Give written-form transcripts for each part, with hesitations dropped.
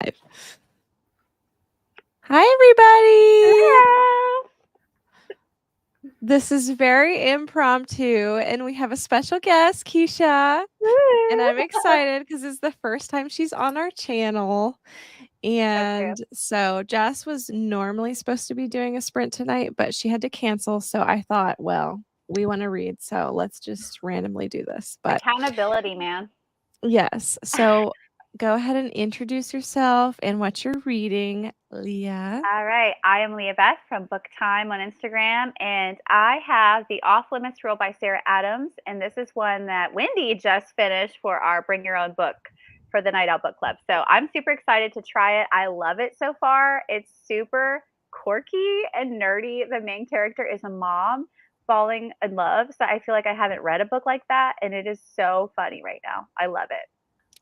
live. Hi, everybody. Hello. This is very impromptu, and we have a special guest, Keisha. And I'm excited because it's the first time she's on our channel. And so Jess was normally supposed to be doing a sprint tonight, but she had to cancel. So I thought, well, we want to read, so let's just randomly do this. But Accountability, man. yes. So go ahead and introduce yourself and what you're reading, Leah. All right. I am Leah Beth from Booktime on Instagram, and I have The Off Limits Rule by Sarah Adams. And this is one that Wendy just finished for our Bring Your Own Book for the Night Out Book Club. So I'm super excited to try it. I love it so far. It's super quirky and nerdy. The main character is a mom falling in love. So I feel like I haven't read a book like that. And it is so funny right now. I love it.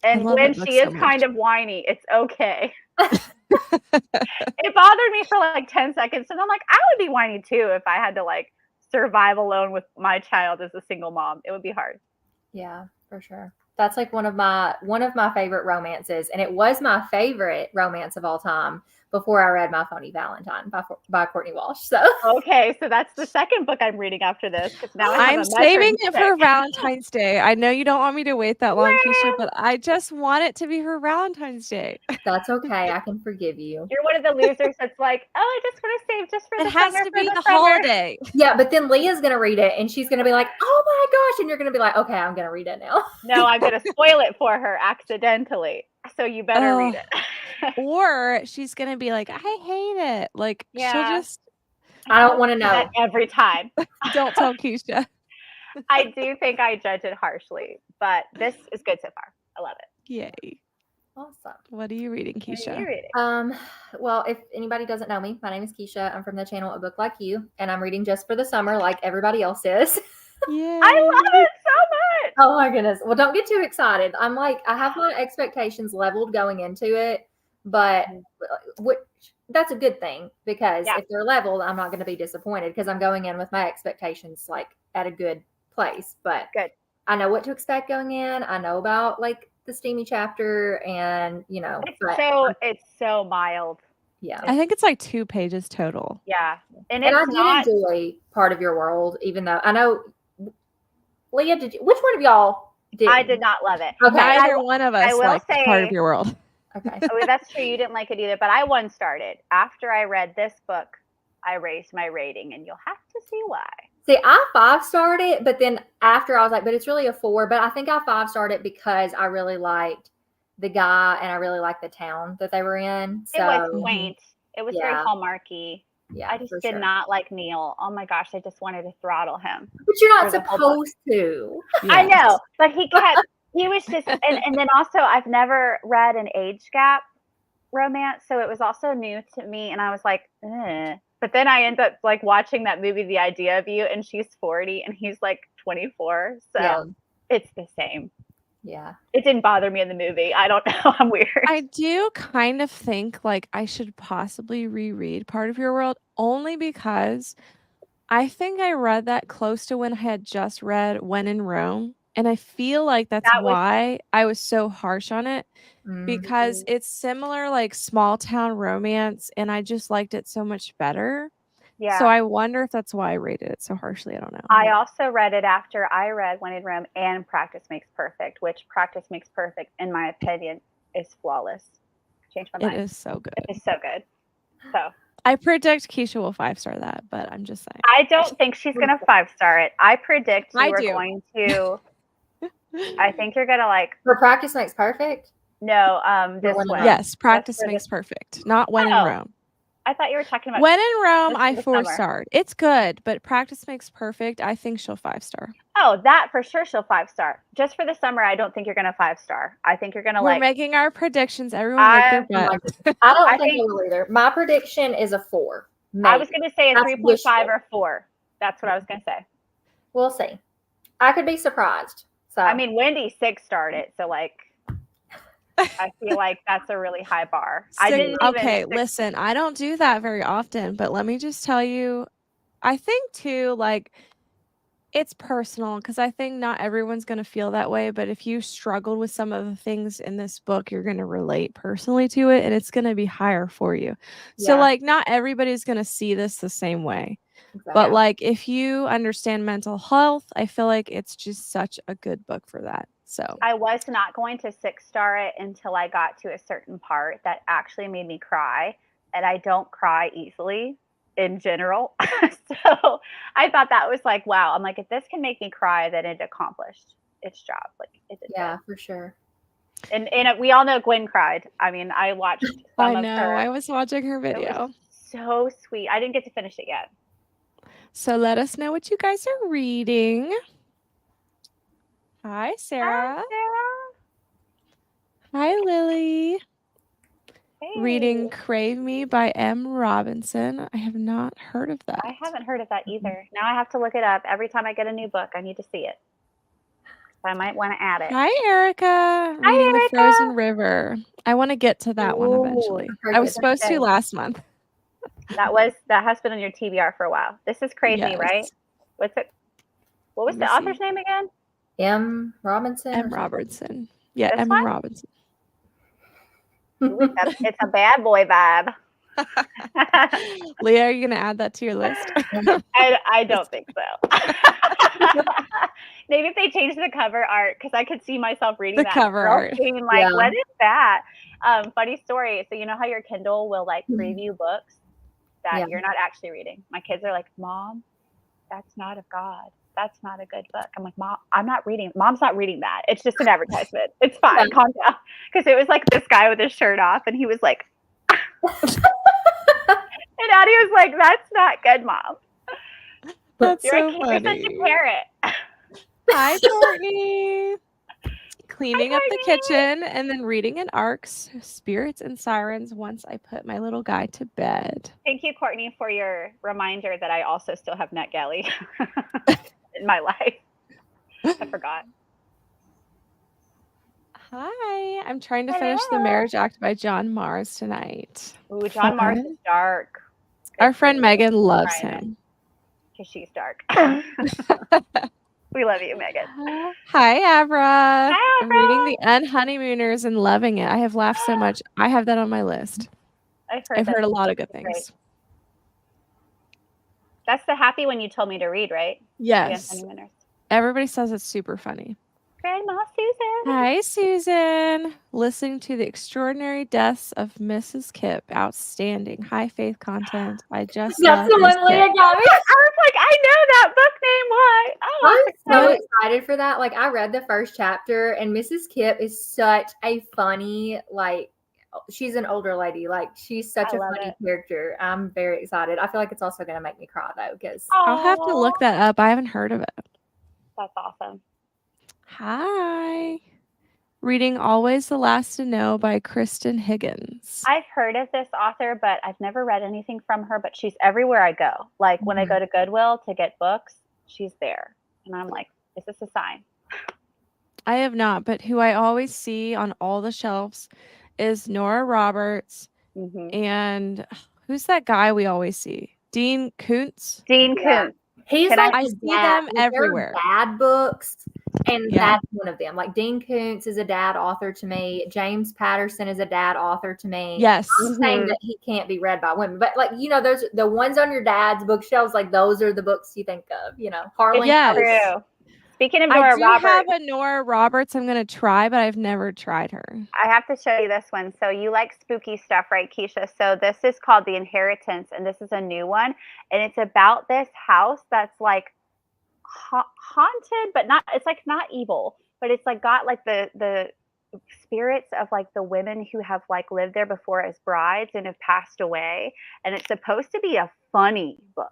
And when she is kind of whiny, it's okay. It bothered me for like 10 seconds. And I'm like, I would be whiny too if I had to like survive alone with my child as a single mom. It would be hard. Yeah, for sure. That's like one of my favorite romances. And it was my favorite romance of all time before I read My Phony Valentine by Courtney Walsh. So okay, so that's the second book I'm reading after this. Now I'm saving it for Valentine's Day. I know you don't want me to wait that long, Keisha, but I just want it to be for Valentine's Day. That's okay. I can forgive you. You're one of the losers that's like, oh, I just want to save just for the summer. It has to be the holiday. Yeah, but then Leah's going to read it and she's going to be like, oh my gosh. And you're going to be like, okay, I'm going to read it now. No, I'm going to spoil it for her accidentally. So you better read it. Or she's going to be like, I hate it. Like, she'll just. I don't want to know. That every time. Don't tell Keisha. I do think I judge it harshly, but this is good so far. I love it. Yay. Awesome. What are you reading, Keisha? What are you reading? Well, if anybody doesn't know me, my name is Keisha. I'm from the channel A Book Like You, and I'm reading just for the summer like everybody else is. Yeah. I love it so much. Oh my goodness. Well, don't get too excited. I'm like, I have my expectations leveled going into it, but that's a good thing because if they're leveled, I'm not going to be disappointed because I'm going in with my expectations like at a good place. But I know what to expect going in. I know about like the steamy chapter and, you know. It's so mild. Yeah. I think it's like 2 pages total. Yeah. And I did enjoy Part of Your World, even though I know, Leah, which one of y'all did? I did not love it. Okay. Neither one of us liked Part of Your World. Okay. That's true. You didn't like it either, but I one started. After I read this book, I raised my rating, and you'll have to see why. See, I 5-starred it, but then after I was like, but it's really a 4. But I think I 5-starred it because I really liked the guy and I really liked the town that they were in. So, it was quaint. It was very hallmarky. Yeah, I just did not like Neil. Oh my gosh, I just wanted to throttle him. But you're not supposed to. Yes. I know, but he kept. He was just, and then also I've never read an age gap romance, so it was also new to me, and I was like, ugh. But then I end up like watching that movie, The Idea of You, and she's 40 and he's like 24, so it's the same. Yeah. It didn't bother me in the movie. I don't know. I'm weird. I do kind of think like I should possibly reread Part of Your World only because I think I read that close to when I had just read When in Rome. And I feel like that's why I was so harsh on it because it's similar like small town romance and I just liked it so much better. Yeah. So I wonder if that's why I rated it so harshly. I don't know. I also read it after I read When in Rome and Practice Makes Perfect, which Practice Makes Perfect, in my opinion, is flawless. Changed my mind. It is so good. It is so good. So I predict Keisha will 5-star that, but I'm just saying. I don't think she's going to 5-star it. I predict you are going to. I think you're going to like. For Practice Makes Perfect? No, this one. Yes, Practice Makes Perfect, not When in Rome. I thought you were talking about When in Rome. I 4-starred. It's good, but Practice Makes Perfect. I think she'll 5-star. Oh, that for sure she'll 5-star. Just for the summer, I don't think you're gonna 5-star. I think you're gonna We're making our predictions. Everyone make their bets. I don't think I will either. My prediction is a 4. Maybe. I was gonna say a 3.5 or 4. That's what I was gonna say. We'll see. I could be surprised. So I mean, Wendy 6-starred it, so like. I feel like that's a really high bar. Listen, I don't do that very often, but let me just tell you, I think too, like It's personal because I think not everyone's going to feel that way. But if you struggled with some of the things in this book, you're going to relate personally to it and it's going to be higher for you. So, Yeah. like, not everybody's going to see this the same way. Exactly. But, like, if you understand mental health, I feel like it's just such a good book for that. So, I was not going to 6-star it until I got to a certain part that actually made me cry. And I don't cry easily in general. So I thought that was like, wow. I'm like, if this can make me cry, then it accomplished its job. Like, it did. Yeah, for sure. And we all know Gwen cried. I mean, I watched I some of know. her. I was watching her It video. was so sweet. I didn't get to finish it yet. So, let us know what you guys are reading. Hi, Sarah. Hi, Sarah. Hi, Lily. Hey. Reading Crave Me by M. Robinson. I have not heard of that. I haven't heard of that either. Now I have to look it up. Every time I get a new book, I need to see it. So I might want to add it. Hi, Erica. Reading Erica. The Frozen River. I want to get to that one Ooh, eventually. heard I was good supposed to things. last month. That has been on your TBR for a while. This is Crave Me, right? Yes. What's it? What was Let the me author's see. name again? M. Robinson. M. Robertson. Yeah, This M. one? Robinson. Ooh, it's a bad boy vibe. Leah, are you going to add that to your list? I don't think so. Maybe if they change the cover art, because I could see myself reading The that cover girl art. being like, Yeah. what is that? Funny story. So you know how your Kindle will like preview books that you're not actually reading? My kids are like, Mom, that's not of God. That's not a good book. I'm like, Mom, I'm not reading. Mom's not reading that. It's just an advertisement. It's fine. Calm down. Because it was like this guy with his shirt off, and he was like, and Addie was like, that's not good, Mom. That's You're so You're such funny. a parent. Hi, Courtney. Cleaning Hi, up the Courtney. kitchen and then reading in ARCs, Spirits and Sirens once I put my little guy to bed. Thank you, Courtney, for your reminder that I also still have NetGalley in my life. I forgot. Hi, I'm trying to finish The Marriage Act by John Mars tonight. Ooh, John Mars is dark. Our friend Megan loves him. Because she's dark. We love you, Megan. Hi, Abra. Hi, Abra. I'm reading The Unhoneymooners and loving it. I have laughed so much. I have that on my list. I've heard a lot of good things. Great. That's the happy one you told me to read, right? Yes. Everybody says it's super funny. Grandma Susan. Hi, Susan. Listening to The Extraordinary Deaths of Mrs. Kipp. Outstanding. High faith content. I just That's the one Leah got me. I was like, I know that book name. Why? Oh, I'm so excited for that. Like, I read the first chapter, and Mrs. Kipp is such a funny, like, she's an older lady. Like, she's such a funny character. I'm very excited. I feel like it's also going to make me cry, though, because I'll have to look that up. I haven't heard of it. That's awesome. Hi. Reading Always the Last to Know by Kristen Higgins. I've heard of this author, but I've never read anything from her, but she's everywhere I go. Like when I go to Goodwill to get books, she's there. And I'm like, is this a sign? I have not, but who I always see on all the shelves is Nora Roberts. And who's that guy we always see? Dean Koontz. Dean Koontz. He's like I see them everywhere. Dad books, and that's one of them. Like Dean Koontz is a dad author to me. James Patterson is a dad author to me. Yes. I'm saying that he can't be read by women, but like those the ones on your dad's bookshelves. Like those are the books you think of. Harlan. True. Speaking of Nora Roberts, I have a Nora Roberts I'm going to try, but I've never tried her. I have to show you this one. So you like spooky stuff, right, Keisha? So this is called The Inheritance, and this is a new one. And it's about this house that's like haunted, but not, it's like not evil, but it's like got like the spirits of like the women who have like lived there before as brides and have passed away. And it's supposed to be a funny book.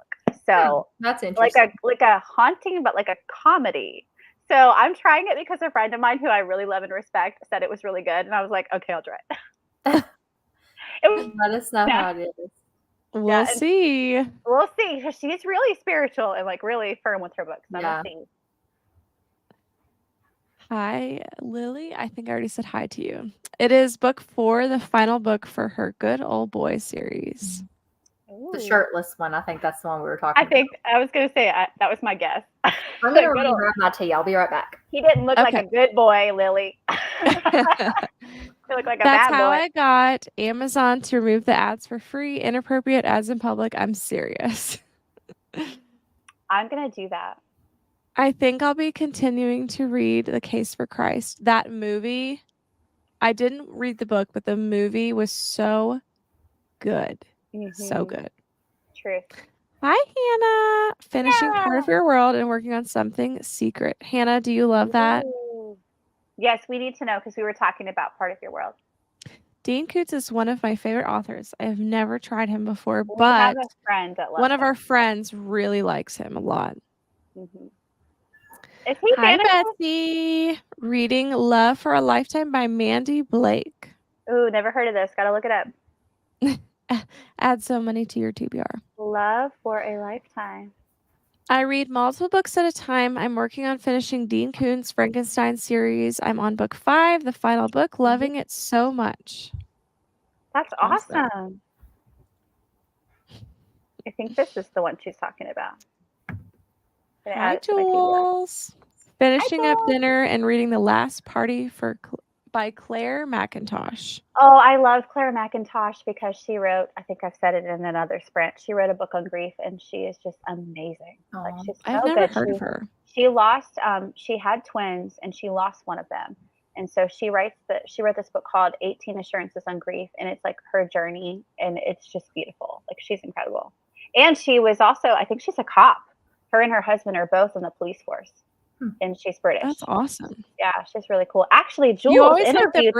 So that's interesting. Like a haunting, but like a comedy. So I'm trying it because a friend of mine who I really love and respect said it was really good. And I was like, okay, I'll try it. Let us know how it is. We'll see. We'll see. Because she's really spiritual and like really firm with her books. Hi, Lily. I think I already said hi to you. It is book 4, the final book for her Good Old Boy series. The shirtless one. I think that's the one we were talking about. I was going to say that was my guess. I'm going to grab my tea. I'll be right back. He didn't look like a good boy, Lily. He looked like a That's bad boy. how I got Amazon to remove the ads for free. Inappropriate ads in public. I'm serious. I'm going to do that. I think I'll be continuing to read The Case for Christ. That movie, I didn't read the book, but the movie was so good. So good. Truth. Hi, Hannah. Finishing part of your world and working on something secret. Hannah, do you love that? Yes, we need to know because we were talking about part of your world. Dean Koontz is one of my favorite authors. I have never tried him before, We but have a friend that loves one of our friends really likes him a lot. Is he Hi, Betsy. Reading Love for a Lifetime by Mandy Blake. Ooh, never heard of this. Gotta look it up. Add some money to your TBR. Love for a Lifetime. I read multiple books at a time. I'm working on finishing Dean Koontz' Frankenstein series. I'm on book 5, the final book, loving it so much. That's awesome. I think this is the one she's talking about. Hi, Jules. Finishing up dinner and reading The Last Party by Claire McIntosh. Oh, I love Claire McIntosh because she wrote, I think I've said it in another sprint, she wrote a book on grief and she is just amazing. Like she's so I've never heard of her. She lost, she had twins and she lost one of them. And so she wrote this book called 18 Assurances on Grief, and it's like her journey, and it's just beautiful. Like she's incredible. And she was also, I think she's a cop. Her and her husband are both in the police force, and she's British. That's awesome. Yeah, she's really cool. Actually, Jules you always interviewed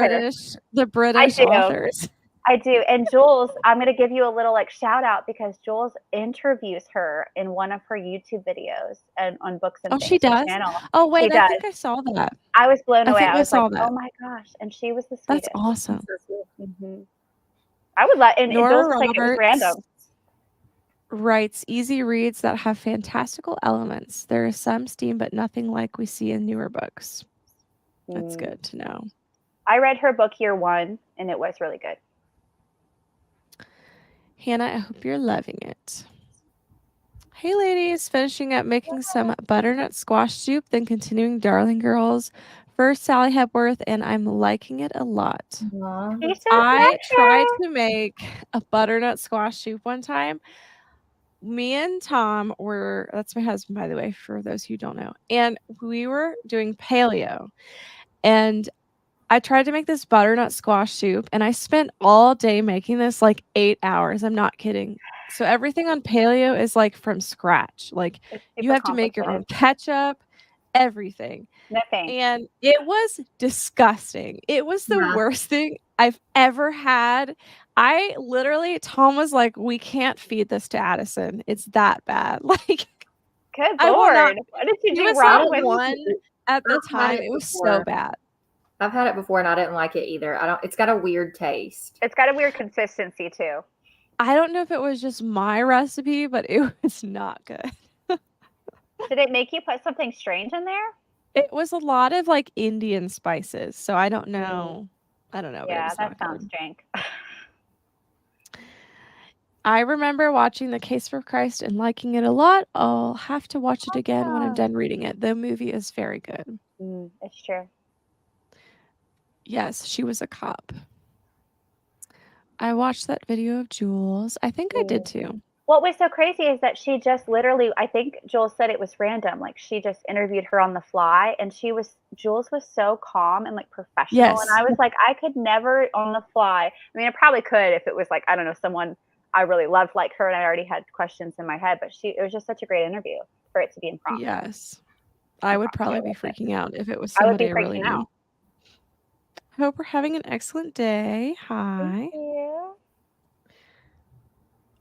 the British authors. I do. And Jules, I'm going to give you a little shout out because Jules interviews her in one of her YouTube videos and on Books and Things she does? channel. Oh, wait, I think I saw that. I was blown away. I was like, that. oh my gosh. And she was the sweetest. That's awesome. I would let, and Nora Jules was like, it was random. Writes easy reads that have fantastical elements. There is some steam, but nothing like we see in newer books. That's good to know. I read her book Year One, and it was really good. Hannah, I hope you're loving it. Hey, ladies. Finishing up making some butternut squash soup, then continuing Darling Girls. First, Sally Hepworth, and I'm liking it a lot. I tried to make a butternut squash soup one time. Me and Tom that's my husband, by the way, for those who don't know. And we were doing paleo. And I tried to make this butternut squash soup, and I spent all day making this, 8 hours. I'm not kidding. So everything on paleo is from scratch. You have to make your own ketchup, everything. Nothing. And it was disgusting. It was the worst thing I've ever had. Tom was like, we can't feed this to Addison. It's that bad. Good Lord. What did you do wrong with one at the time? It was so bad. I've had it before and I didn't like it either. It's got a weird taste. It's got a weird consistency too. I don't know if it was just my recipe, but it was not good. Did it make you put something strange in there? It was a lot of Indian spices. So I don't know. I don't know. Yeah, that sounds strange. I remember watching The Case for Christ and liking it a lot. I'll have to watch it again when I'm done reading it. The movie is very good. It's true. Yes, she was a cop. I watched that video of Jules. I think I did too. What was so crazy is that she just literally, I think Jules said it was random. She just interviewed her on the fly, and Jules was so calm and professional. Yes. And I was like, I could never on the fly. I mean, I probably could if it was I don't know, someone I really loved her and I already had questions in my head, but it was just such a great interview for it to be impromptu. Yes. I would probably be freaking out if it was somebody I really knew. Hope we're having an excellent day. Hi. Thank you.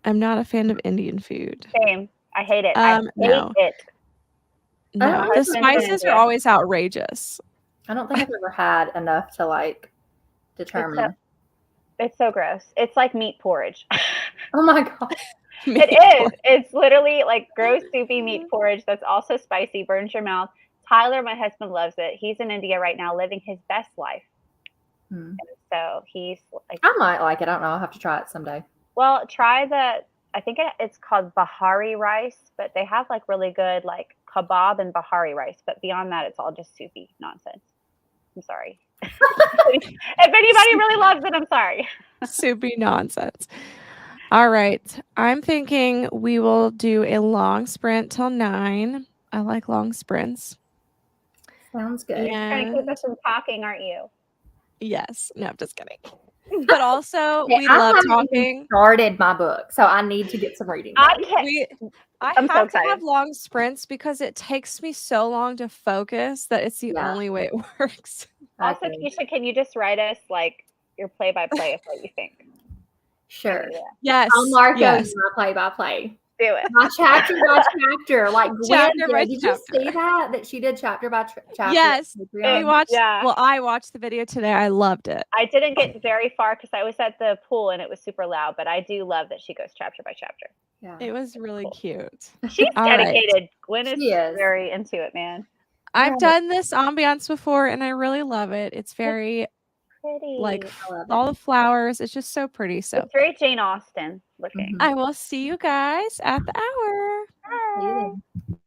I'm not a fan of Indian food. Same. I hate it. I hate it. No, the spices are always outrageous. I don't think I've ever had enough to determine. It's so gross. It's like meat porridge. Oh my God. It is. It's literally gross, soupy meat porridge that's also spicy, burns your mouth. Tyler, my husband, loves it. He's in India right now living his best life. And so he's I might like it. I don't know. I'll have to try it someday. Well, try the I think it's called Bahari rice, but they have like really good like kebab and Bahari rice. But beyond that, it's all just soupy nonsense. I'm sorry. If anybody really loves it, I'm sorry. Soupy nonsense. All right. I'm thinking we will do a long sprint till 9. I like long sprints. Sounds good. You're trying to keep us And from talking, aren't you? yes, no, I'm just kidding. But also, Okay, we I love haven't even talking. started my book, so I need to get some reading I done. can't. I I'm so have to have excited. long sprints because it takes me so long to focus that it's the Yeah. only way it works. Also, Okay. Keisha, can you just write us like your play-by-play of what you think? Sure. Yes. I'll mark yes. over my play-by-play. Do it. My chapter by chapter, like Gwen Chapter by did. Did you see chapter. that she did chapter by chapter? Yes. on We Patreon? watched Yeah. well, I watched the video today. I loved it. I didn't get very far because I was at the pool and it was super loud, but I do love that she goes chapter by chapter. Yeah. It was really Cool. cute. She's All right. dedicated. Gwen is She is. very into it, man. I've Right. done this ambiance before and I really love it. It's very Pretty. like I love all it. the flowers. It's just so pretty. So It's very Jane Austen looking. Mhm. I will see you guys at the hour. See you Bye. then.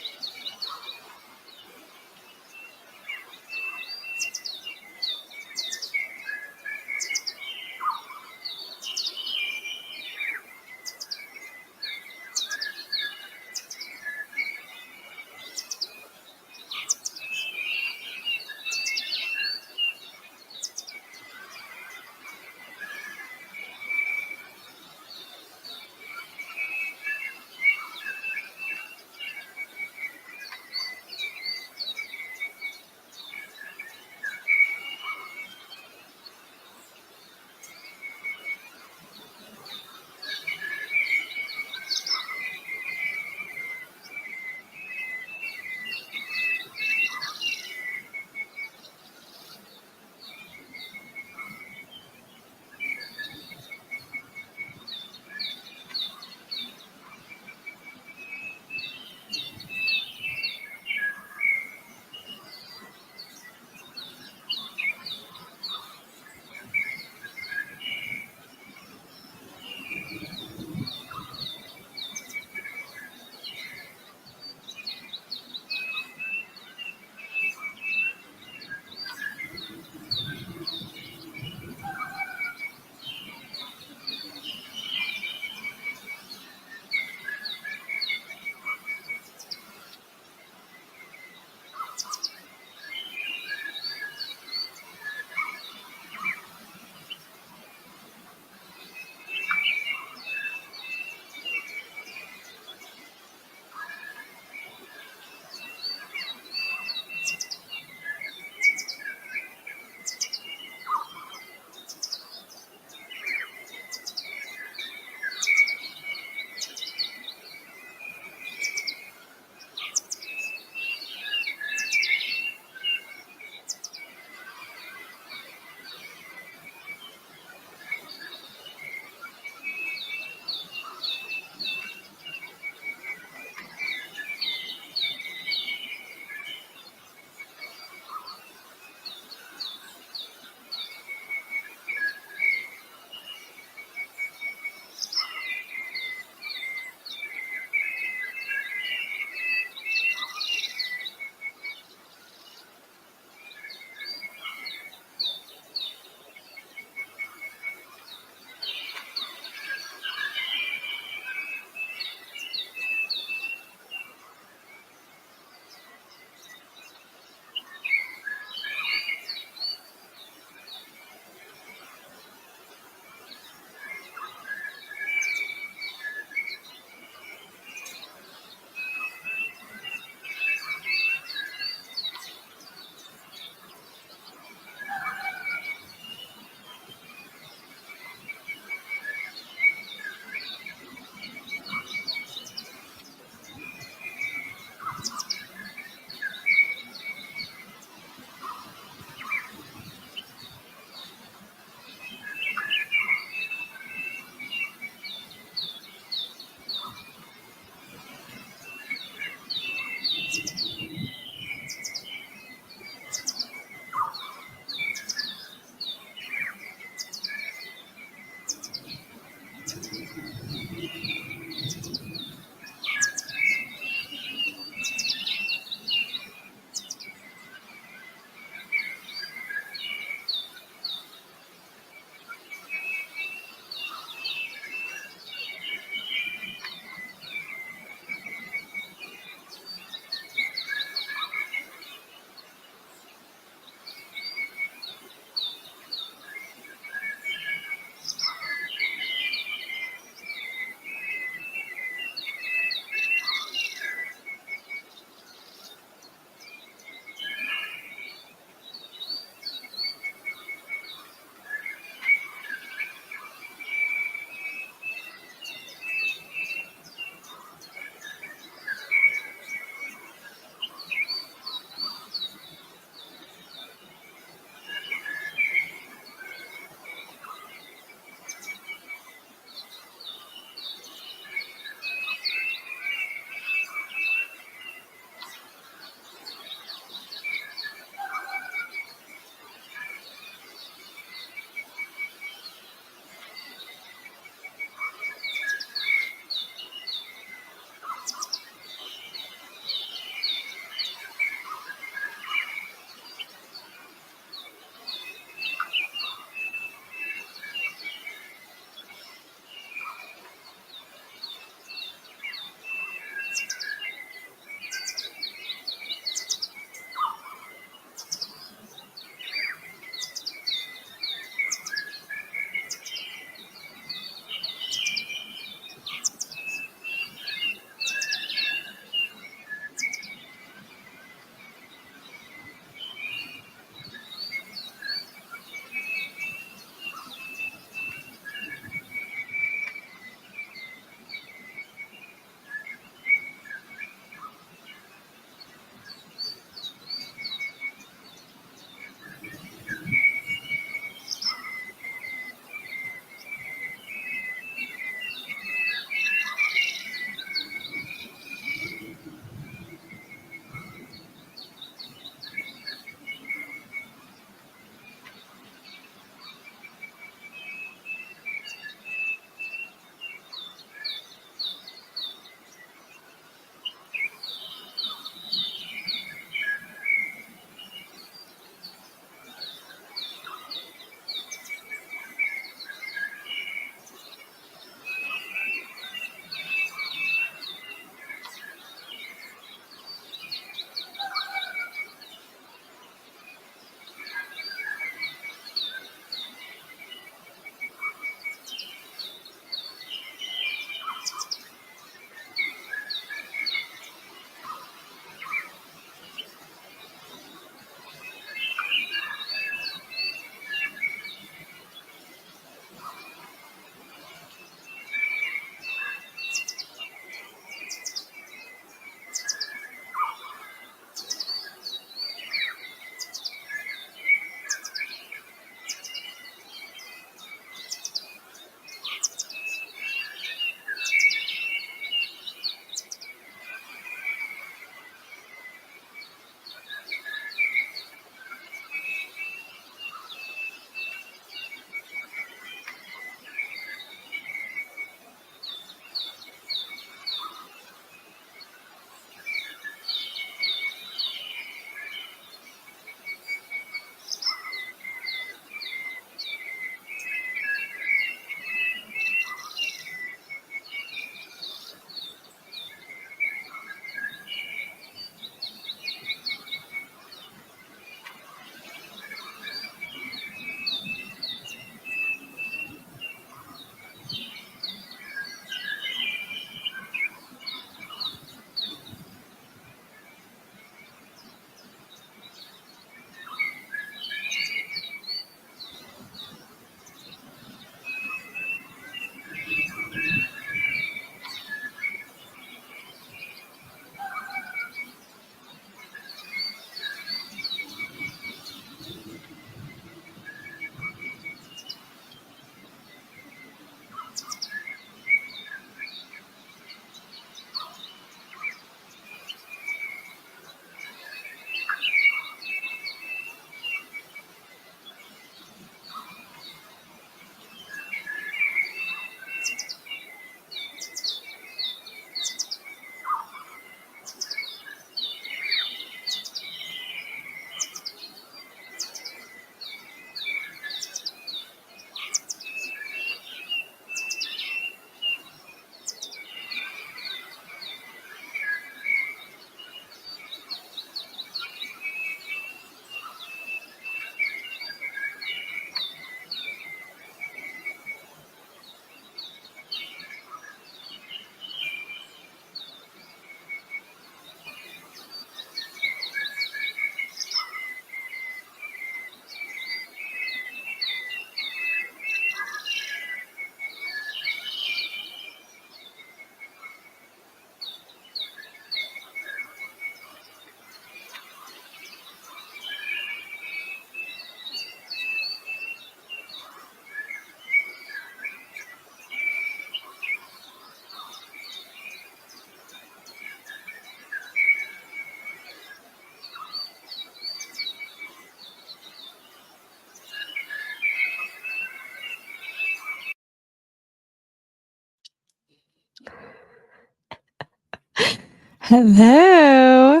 Hello.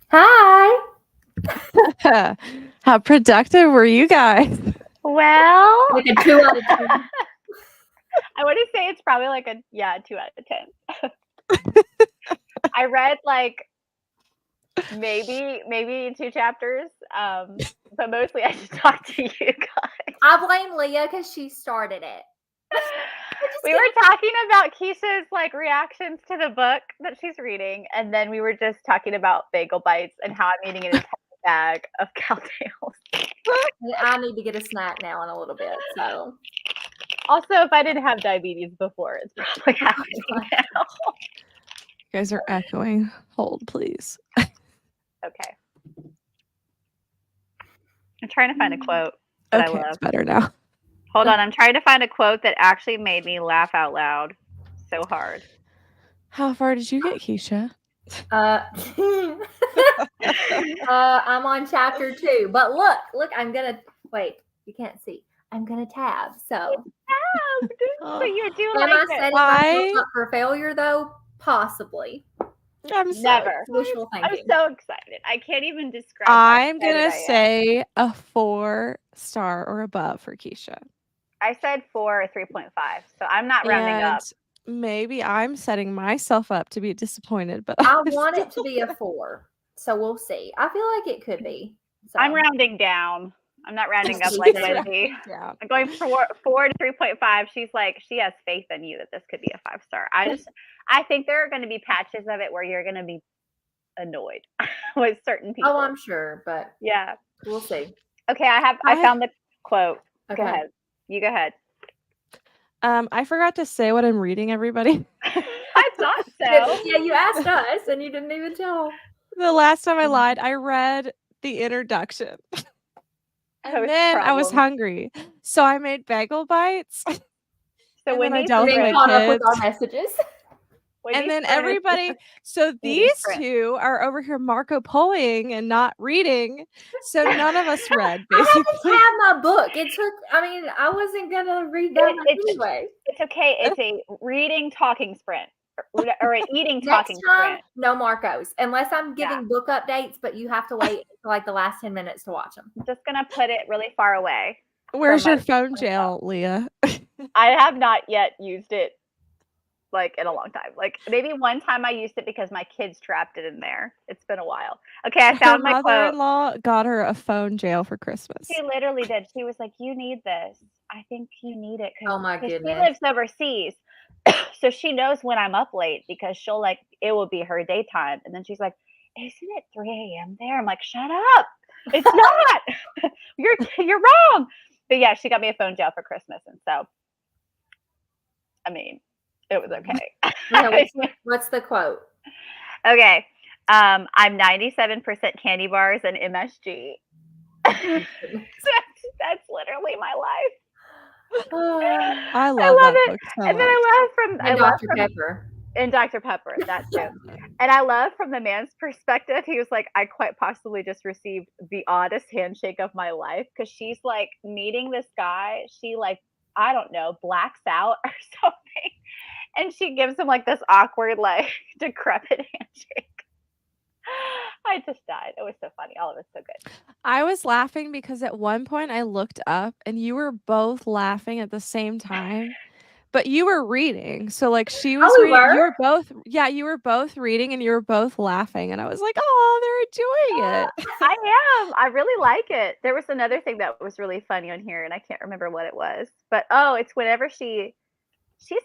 Hi. How productive were you guys? Well, Like a 2 out of 10. I want to say it's probably like a 2 out of 10. I read like maybe 2 chapters, but mostly I just talked to you guys. I blame Leah because she started it. We were talking about Keisha's like reactions to the book that she's reading, and then we were just talking about bagel bites and how I'm eating an entire bag of cowtails. I need to get a snack now in a little bit. So Also, if I didn't have diabetes before, it's probably happening now. You guys are echoing. Hold, please. Okay. I'm trying to find a quote that I Okay, love. it's better now. Hold on, I'm trying to find a quote that actually made me laugh out loud so hard. How far did you get, Keisha? I'm on chapter 2. But look, I'm gonna wait. You can't see. I'm gonna tab. So So you do am like I it. setting myself up for failure though? Possibly. I'm Never. Wishful I'm thinking. so excited. I can't even describe. I'm gonna say a 4-star or above for Keisha. I said 4 or 3.5, so I'm not rounding up. Maybe I'm setting myself up to be disappointed, but I want it to be a 4. So we'll see. I feel like it could be. So. I'm rounding down. I'm not rounding up She's like rounding Lindsay. I'm going 4 to 3.5. She's like, she has faith in you that this could be a 5-star. I think there are going to be patches of it where you're going to be annoyed with certain people. Oh, I'm sure, but yeah, we'll see. Okay, I found the quote. Okay. Go ahead. You go ahead. I forgot to say what I'm reading, everybody. I thought so. Yeah, you asked us and you didn't even tell. The last time I lied, I read the introduction. And then I was hungry. So I made bagel bites. So when I dealt with my caught up with kids. our messages. And then everybody, so these two are over here Marco Poloing and not reading. So none of us read, basically. I have my book. I wasn't going to read that anyway. It's okay. It's a reading talking sprint or an eating talking sprint. No Marcos, unless I'm giving book updates, but you have to wait for like the last 10 minutes to watch them. I'm just going to put it really far away. Where's your phone jail, Leah? I have not yet used it. Like in a long time. Like maybe one time I used it because my kids trapped it in there. It's been a while. Okay, I found my quote. Mother-in-law got her a phone jail for Christmas. She literally did. She was like, "You need this. I think you need it." Oh my goodness. She lives overseas, so she knows when I'm up late because she'll like it will be her daytime, and then she's like, "Isn't it 3 a.m. there?" I'm like, "Shut up! It's not. You're wrong." But yeah, she got me a phone jail for Christmas, and so I mean. It was okay. Yeah, what's the quote? Okay. I'm 97% candy bars and MSG. That's literally my life. I love that book so and then I love from Pepper. And Dr. Pepper, that too. And I love from the man's perspective, he was like, I quite possibly just received the oddest handshake of my life because she's like meeting this guy. She like, I don't know, blacks out or something. And she gives him like this awkward, like decrepit handshake. I just died. It was so funny. All of it's so good. I was laughing because at one point I looked up and you were both laughing at the same time. But you were reading. So like she was reading. You were both reading and you were both laughing. And I was like, oh, they're enjoying it. I am. I really like it. There was another thing that was really funny on here and I can't remember what it was. But it's whenever she's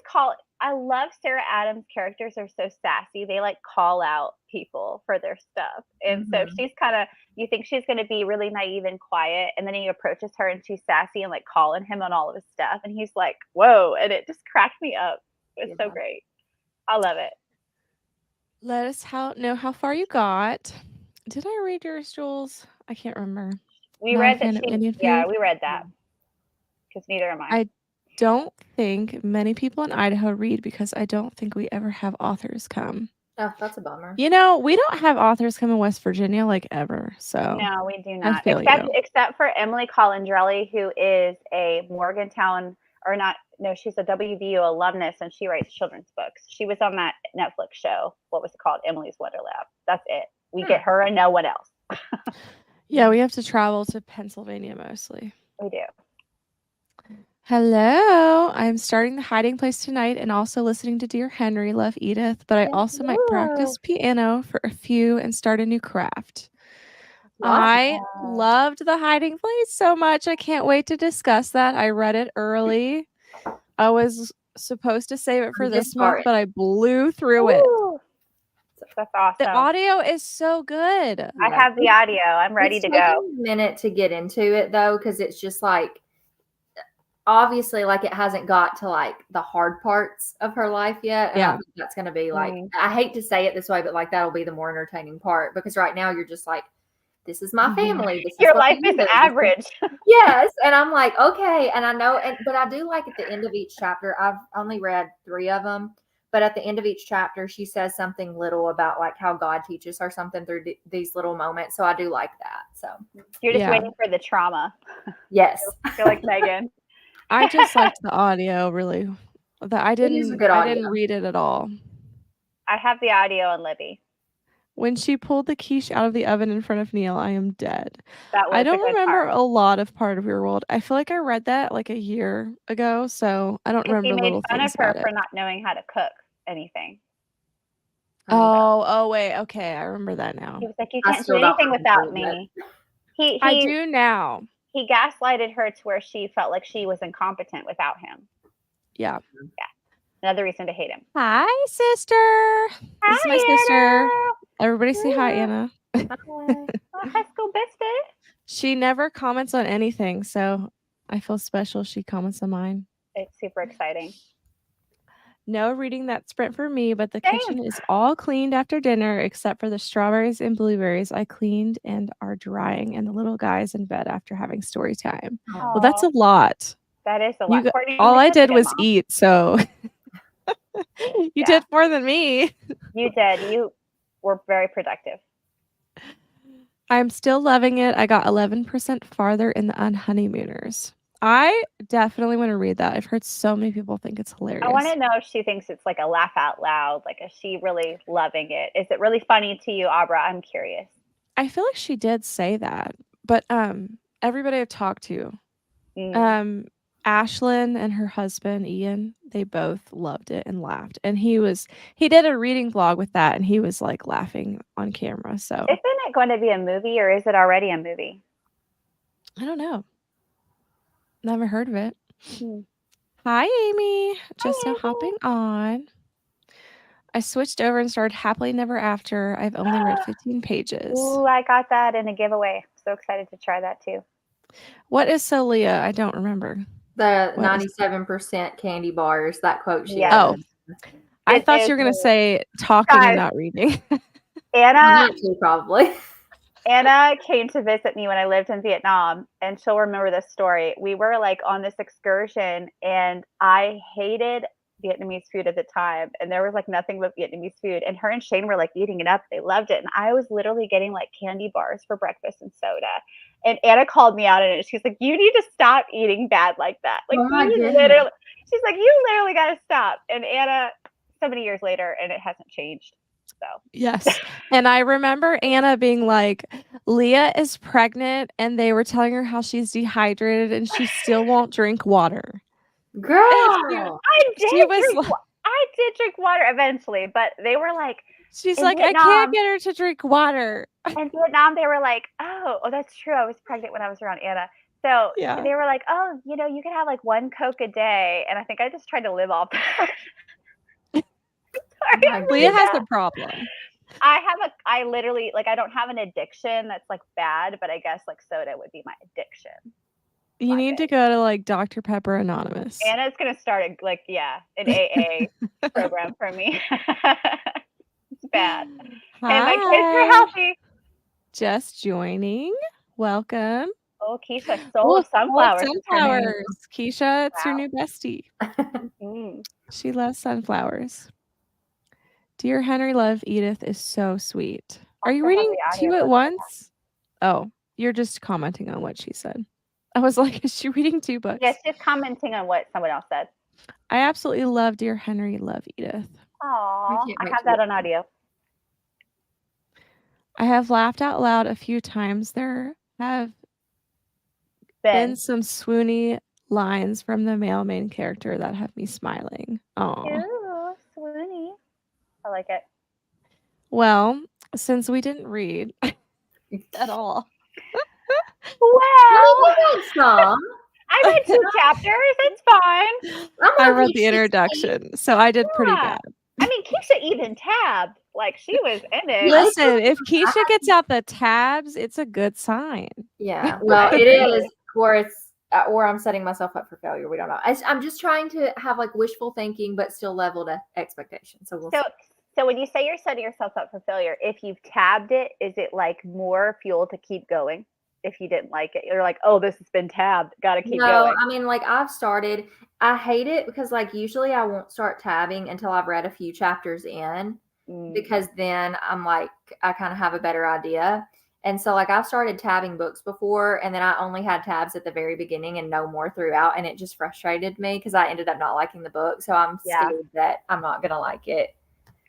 called. I love Sarah Adams' characters are so sassy. They like call out people for their stuff. And so she's kind of, you think she's going to be really naive and quiet. And then he approaches her and she's sassy and like calling him on all of his stuff. And he's like, whoa. And it just cracked me up. It was so great. I love it. Let us know how far you got. Did I read yours, Jules? I can't remember. We read that. We read that. Because neither am I. I don't think many people in Idaho read because I don't think we ever have authors come. Oh, that's a bummer. You know, we don't have authors come in West Virginia like ever. So no, we do not. Except for Emily Colindrelli, who is a Morgantown or not. No, she's a WVU alumnus, and she writes children's books. She was on that Netflix show. What was it called? Emily's Wonderlab. That's it. We get her and no one else. Yeah, we have to travel to Pennsylvania mostly. We do. Hello. I'm starting The Hiding Place tonight and also listening to Dear Henry, Love Edith, but I also might practice piano for a few and start a new craft. I loved The Hiding Place so much. I can't wait to discuss that. I read it early. I was supposed to save it for this month, but I blew through it. That's awesome. The audio is so good. I have the audio. I'm ready to go. It's taking a minute to get into it though, because it's just like, obviously, like it hasn't got to like the hard parts of her life yet. And I think that's going to be like, I hate to say it this way, but like that'll be the more entertaining part, because right now you're just like, this is my family. This Your life is average. Yes. And I'm like, okay. And I know, but I do like at the end of each chapter, I've only read 3 of them, but at the end of each chapter, she says something little about like how God teaches her something through these little moments. So I do like that. So you're just waiting for the trauma. Yes. I feel like Megan. I just liked the audio really. I didn't read it at all. I have the audio on Libby. When she pulled the quiche out of the oven in front of Neil, I am dead. I don't remember a lot of Part of Your World. I feel like I read that like a year ago, so I don't remember little things about it. He made fun of her for not knowing how to cook anything. Oh, wait. Okay, I remember that now. He was like, you can't do anything without me. I do now. He gaslighted her to where she felt like she was incompetent without him. Yeah. Another reason to hate him. Hi, sister. This is my sister. Everybody say hi, Anna. High school bestie. She never comments on anything, so I feel special she comments on mine. It's super exciting. No reading that sprint for me, but the kitchen is all cleaned after dinner except for the strawberries and blueberries I cleaned and are drying, and the little guy's in bed after having story time. Aww. Well, that's a lot. That is a lot. All I did was eat, so you did more than me. You did. You were very productive. I'm still loving it. I got 11% farther in the Unhoneymooners. I definitely want to read that. I've heard so many people think it's hilarious. I want to know if she thinks it's like a laugh out loud. Like, is she really loving it? Is it really funny to you, Abra? I'm curious. I feel like she did say that, but everybody I've talked to, Ashlyn and her husband Ian, they both loved it and laughed. And he did a reading vlog with that, and he was like laughing on camera. So isn't it going to be a movie, or is it already a movie? I don't know. Never heard of it. Hi, Amy. Just now hopping on. I switched over and started Happily Never After. I've only read 15 pages. Ooh, I got that in a giveaway. So excited to try that too. What is Solia? I don't remember. The 97% candy bars, that quote she has. Oh, I thought you were going to say talking and not reading. Anna, probably. Anna came to visit me when I lived in Vietnam, and she'll remember this story. We were like on this excursion, and I hated Vietnamese food at the time, and there was like nothing but Vietnamese food, and her and Shane were like eating it up. They loved it, and I was literally getting like candy bars for breakfast and soda. And Anna called me out on it. She's like, you need to stop eating bad like that. Like, she's like, you literally got to stop. And Anna, so many years later, and it hasn't changed. So yes. And I remember Anna being like, Leah is pregnant, and they were telling her how she's dehydrated and she still won't drink water. Girl, I did drink water eventually, but they were like, she's like, Vietnam, I can't get her to drink water. In Vietnam, they were like, oh, that's true. I was pregnant when I was around Anna. So they were like, oh, you know, you can have like 1 Coke a day. And I think I just tried to live off that. Leah has a problem. I literally, like, I don't have an addiction that's like bad, but I guess like soda would be my addiction. You need to go to like Dr. Pepper Anonymous. Anna's going to start an AA program for me. It's bad. Hi. And my kids are healthy. Just joining. Welcome. Oh, Keisha, Soul of Sunflowers. Sunflowers. Keisha, it's your new bestie. She loves sunflowers. Dear Henry, Love Edith is so sweet. Are you reading 2 at once? Oh, you're just commenting on what she said. I was like, is she reading 2 books? Yes, just commenting on what someone else said. I absolutely love Dear Henry, love Edith. Aw, I have that on audio. I have laughed out loud a few times. There have been some swoony lines from the male main character that have me smiling. Oh, Ooh, swoony. I like it. Well, since we didn't read at all. Well, I read 2 chapters. It's fine. I read the introduction, so I did pretty bad. I mean, Keisha even tabbed. Like, she was in it. Listen, if Keisha gets out the tabs, it's a good sign. Yeah, well, it is, or I'm setting myself up for failure. We don't know. I'm just trying to have like wishful thinking, but still leveled expectations. So when you say you're setting yourself up for failure, if you've tabbed it, is it like more fuel to keep going? If you didn't like it, you're like, oh, this has been tabbed. Got to keep going. I mean, like I've started. I hate it because like usually I won't start tabbing until I've read a few chapters in, because then I'm like, I kind of have a better idea. And so like I've started tabbing books before, and then I only had tabs at the very beginning and no more throughout. And it just frustrated me because I ended up not liking the book. So I'm scared that I'm not going to like it.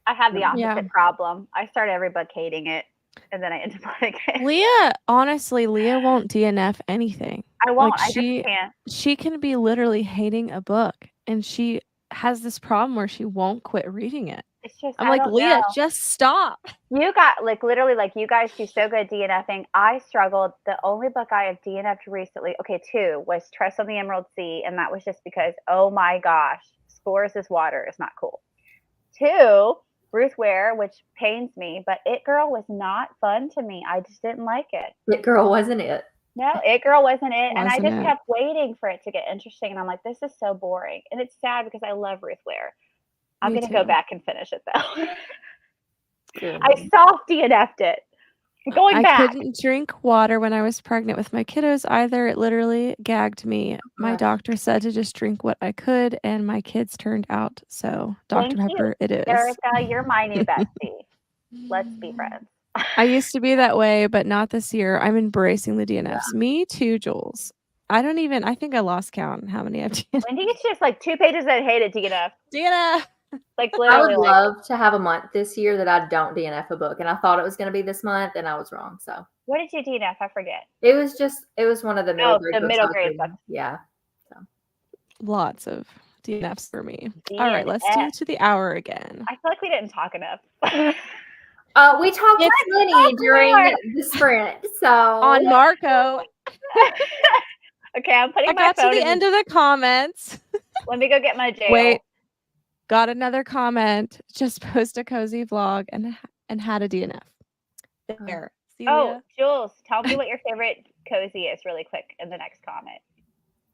I have the opposite problem. I start every book hating it, and then I end up liking it. Leah won't DNF anything. I won't. Like, I just can't. She can be literally hating a book, and she has this problem where she won't quit reading it. It's just, I'm like, Leah, just stop. You got like literally like you guys do so good DNFing. I struggled. The only book I have DNF'd recently, 2, was Trust on the Emerald Sea, and that was just because, oh my gosh, Scores is water is not cool. 2, Ruth Ware, which pains me, but It Girl was not fun to me. I just didn't like it. It Girl wasn't it. No, It Girl wasn't it. And I just kept waiting for it to get interesting. And I'm like, this is so boring. And it's sad because I love Ruth Ware. I'm going to go back and finish it, though. I soft DNF'd it. Going back. I couldn't drink water when I was pregnant with my kiddos either. It literally gagged me. My doctor said to just drink what I could, and my kids turned out. So, Dr. Pepper, it is. Erica, you're my new bestie. Let's be friends. I used to be that way, but not this year. I'm embracing the DNFs. Me too, Jules. I think I lost count how many I've DNF'd. I think it's just like 2 pages that hated DNF. DNF. Like literally. I would love to have a month this year that I don't DNF a book, and I thought it was going to be this month, and I was wrong. So what did you DNF? I forget. It was one of the middle grade books. Yeah. So lots of DNFs for me. All right, let's do it to the hour again. I feel like we didn't talk enough. We talked plenty during the sprint. So on Marco. Okay, I'm putting I got to the end of the comments. Let me go get my jail. Wait. Got another comment. Just post a cozy vlog and had a DNF. There. Oh, Jules, tell me what your favorite cozy is really quick in the next comment.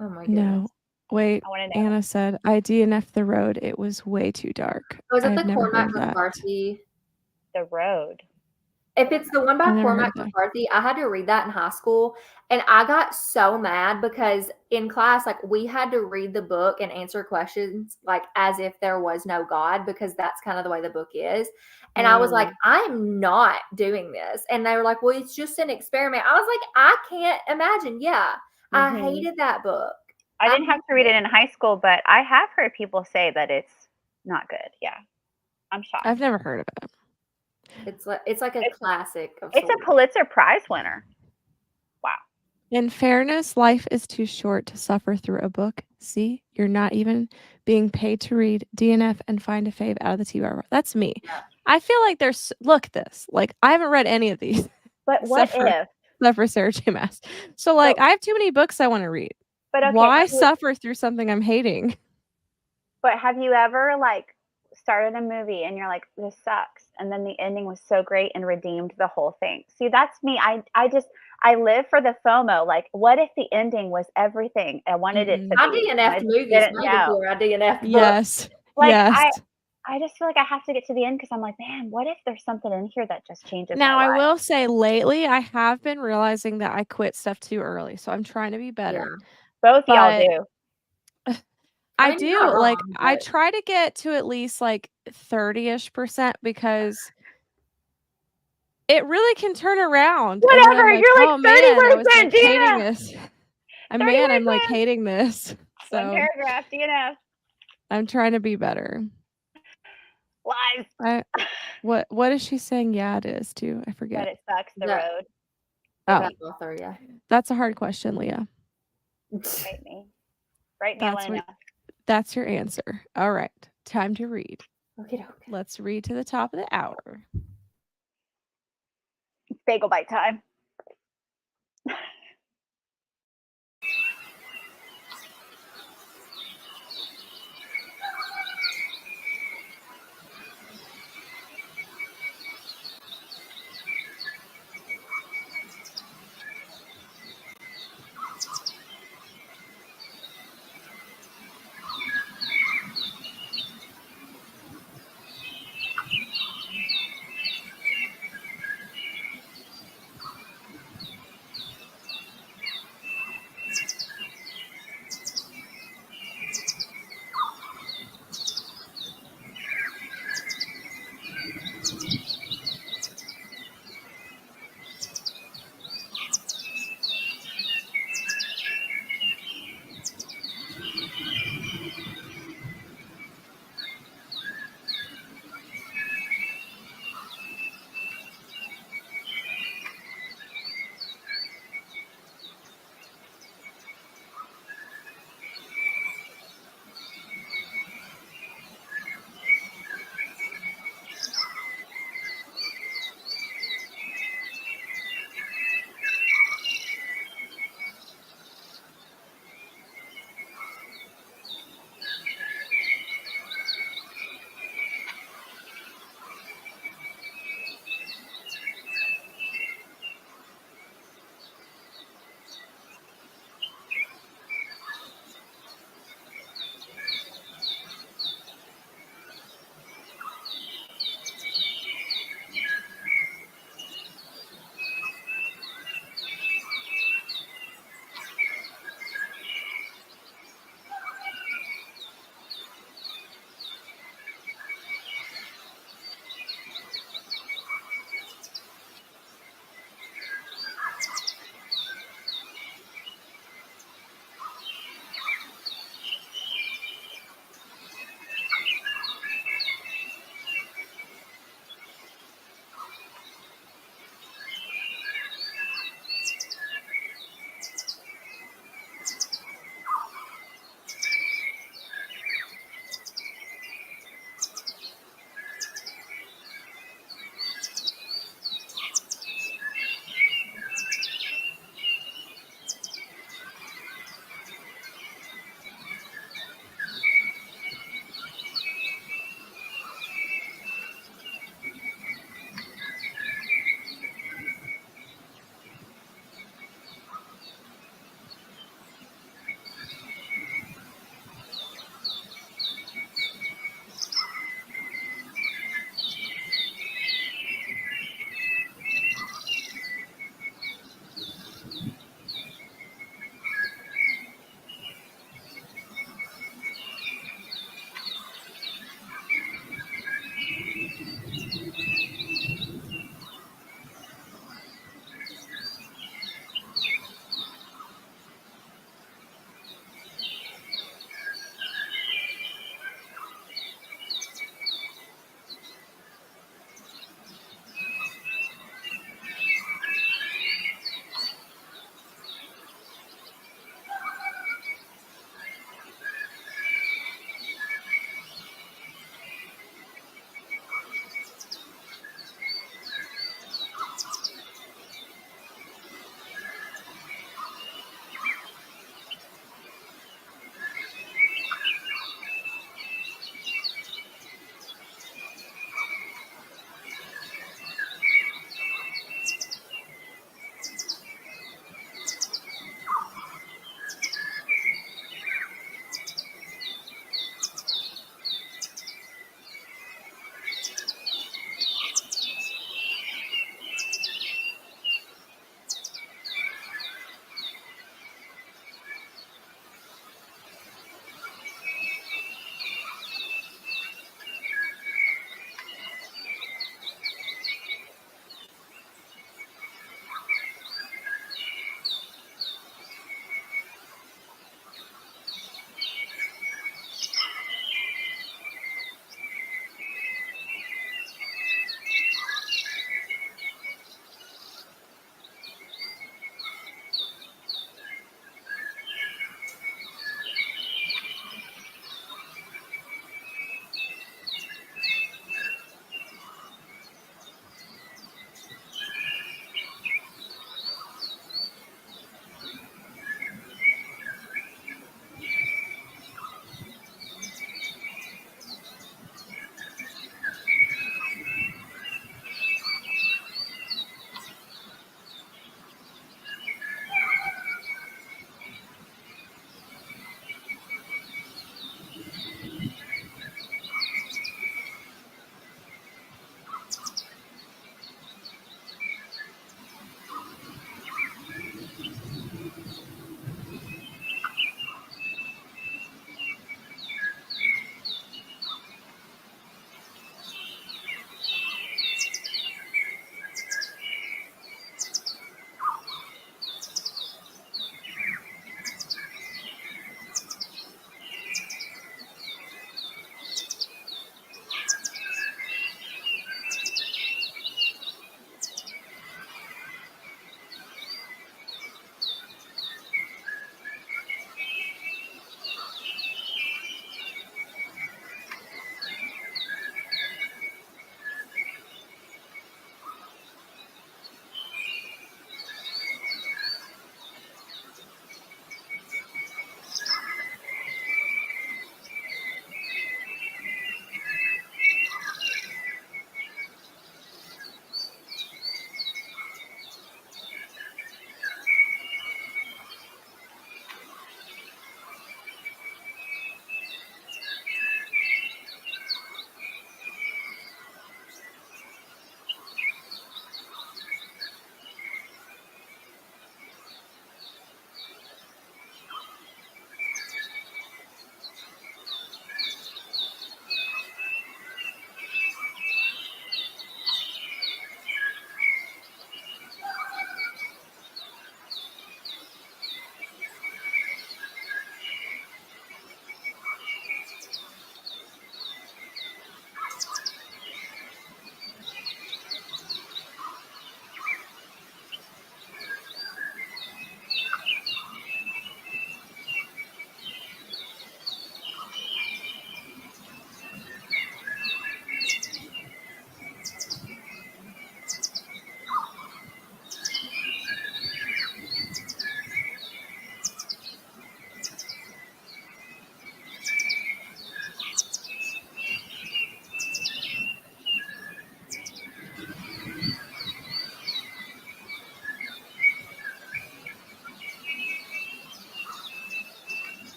Oh my goodness. No. Wait. I want to know. Anna said, I DNF'd The Road. It was way too dark. Was it the Cormac McCarthy? The Road. If it's the one by Cormac McCarthy, I had to read that in high school, and I got so mad because in class, like we had to read the book and answer questions like as if there was no God, because that's kind of the way the book is. And I was like, I'm not doing this. And they were like, well, it's just an experiment. I was like, I can't imagine. Yeah. I hated that book. I didn't have to read it in high school, but I have heard people say that it's not good. Yeah. I'm shocked. I've never heard of it. It's like a classic. It's a Pulitzer Prize winner. Wow. In fairness, life is too short to suffer through a book. See, you're not even being paid to read, DNF, and find a fave out of the T-bar. That's me. Yeah. I feel like look at this. Like, I haven't read any of these. But what if? Except for Sarah J. Maas. So, like, I have too many books I want to read. But okay, why suffer through something I'm hating? But have you ever, like, started a movie and you're like, this sucks, and then the ending was so great and redeemed the whole thing? See, that's me. I live for the FOMO. Like, what if the ending was everything I wanted it to be? I DNF'd movies before I DNF'd books. Yes. Like, yes. I just feel like I have to get to the end because I'm like, man, what if there's something in here that just changes now my life? I will say lately I have been realizing that I quit stuff too early, so I'm trying to be better. Yeah. Both y'all do. I do. Like, I try to get to at least like 30-ish% because it really can turn around. Whatever. Like, you're like 30%, Gina. Man, I'm like words. hating this. One So paragraph, DNF. I'm trying to be better. Lies. What is she saying? Yeah, it is too. I But forget. it sucks the That- road. Oh, author, yeah. that's a hard question, Leah. Write me. Write me. I That's want to what. know. That's your answer. All right, time to read. Okay. Let's read to the top of the hour. Bagel bite time.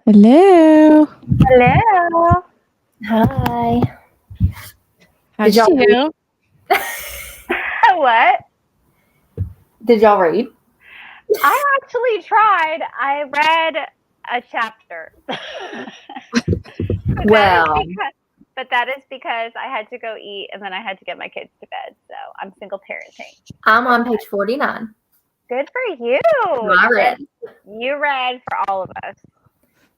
Hello. Hello. Hi. How'd Did y'all you do? What? Did y'all read? I actually tried. I read a chapter. But that is because I had to go eat and then I had to get my kids to bed. So I'm single parenting. I'm on page 49. Good for you. I read. You read for all of us.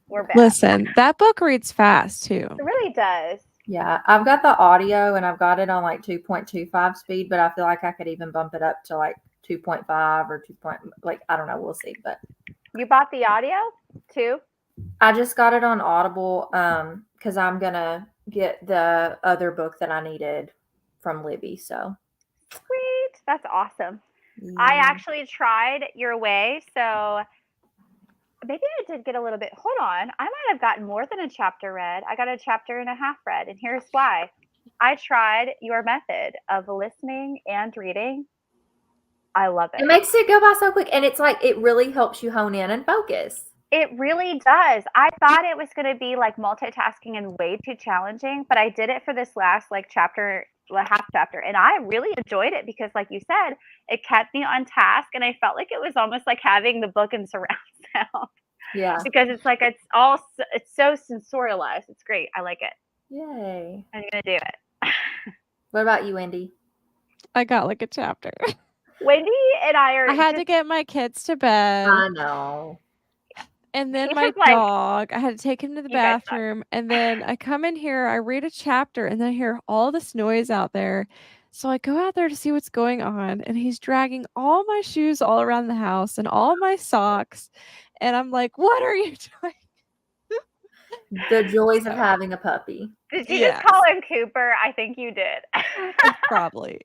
We're bad. Listen, that book reads fast too. It really does. Yeah, I've got the audio and I've got it on like 2.25 speed, but I feel like I could even bump it up to like 2.5 or 2. Like I don't know, we'll see. But you bought the audio too? I just got it on Audible because I'm gonna get the other book that I needed from Libby. So sweet, that's awesome. Yeah. I actually tried Your Way, so maybe I did get a little bit. Hold on, I might have gotten more than a chapter read. I got a chapter and a half read, and here's why. I tried your method of listening and reading. I love it. It makes it go by so quick, and it's like it really helps you hone in and focus. It really does. I thought it was going to be like multitasking and way too challenging, but I did it for this last like chapter, half chapter, and I really enjoyed it because, like you said, it kept me on task, and I felt like it was almost like having the book in surround sound. Yeah, because it's like it's so sensorialized. It's great. I like it. Yay! I'm gonna do it. What about you, Wendy? I got like a chapter. Wendy and I had to get my kids to bed. I know. And then my dog, I had to take him to the bathroom. And then I come in here, I read a chapter, and then I hear all this noise out there. So I go out there to see what's going on. And he's dragging all my shoes all around the house and all my socks. And I'm like, what are you doing? The joys of having a puppy. Did you just call him Cooper? I think you did. Probably.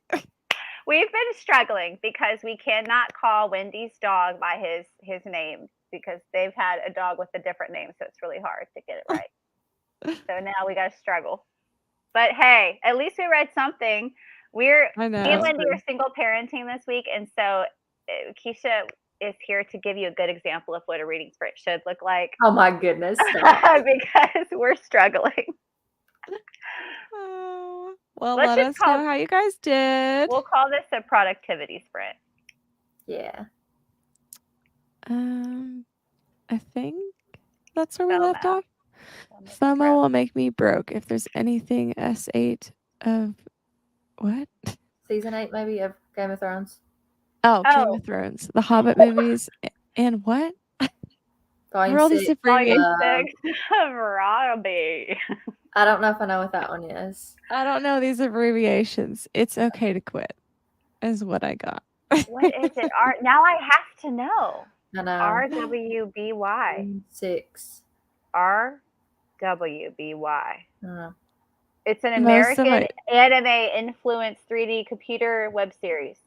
We've been struggling because we cannot call Wendy's dog by his name because they've had a dog with a different name, so it's really hard to get it right. So now we got to struggle. But hey, at least we read something. Me and Wendy are single parenting this week, and so Keisha is here to give you a good example of what a reading sprint should look like. Oh my goodness. Because we're struggling. Oh, well, let us know how you guys did. We'll call this a productivity sprint. Yeah. I think that's where we left off. FOMO will make me broke. If there's anything S8 of what? Season 8 maybe of Game of Thrones. Oh, Game of Thrones. The Hobbit movies and what? Volume 6 of Robbie. I don't know if I know what that one is. I don't know these abbreviations. It's okay to quit is what I got. What is it? Now I have to know. I know. RWBY. 6. RWBY. Uh-huh. It's an American anime-influenced 3D computer web series.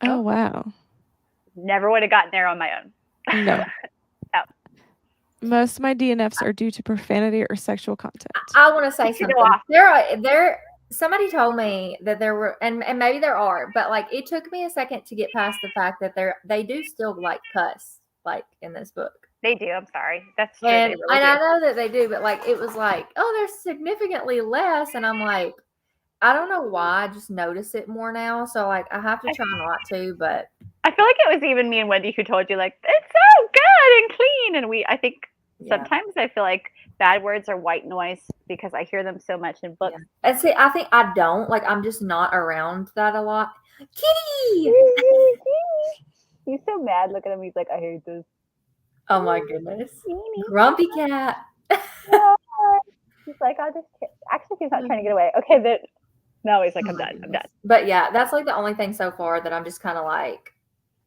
Oh, wow. Never would have gotten there on my own. No. Most of my DNFs are due to profanity or sexual content. I want to say something. Somebody told me that there were, and maybe there are, but like it took me a second to get past the fact that they do still like cuss, like in this book. They do. I'm sorry. That's true. And I know that they do, but like it was like, oh, there's significantly less, and I'm like, I don't know why. I just notice it more now, so like I have to try not to. But I feel like it was even me and Wendy who told you like it's so good and clean, and I think sometimes I feel like bad words are white noise because I hear them so much in books. Yeah. And see, I think I don't like. I'm just not around that a lot. Kitty, he's so mad. Look at him. He's like, I hate this. Oh my goodness, grumpy cat. He's like, I'll just actually he's not trying to get away. Okay, but no, he's like, I'm done. But yeah, that's like the only thing so far that I'm just kind of like,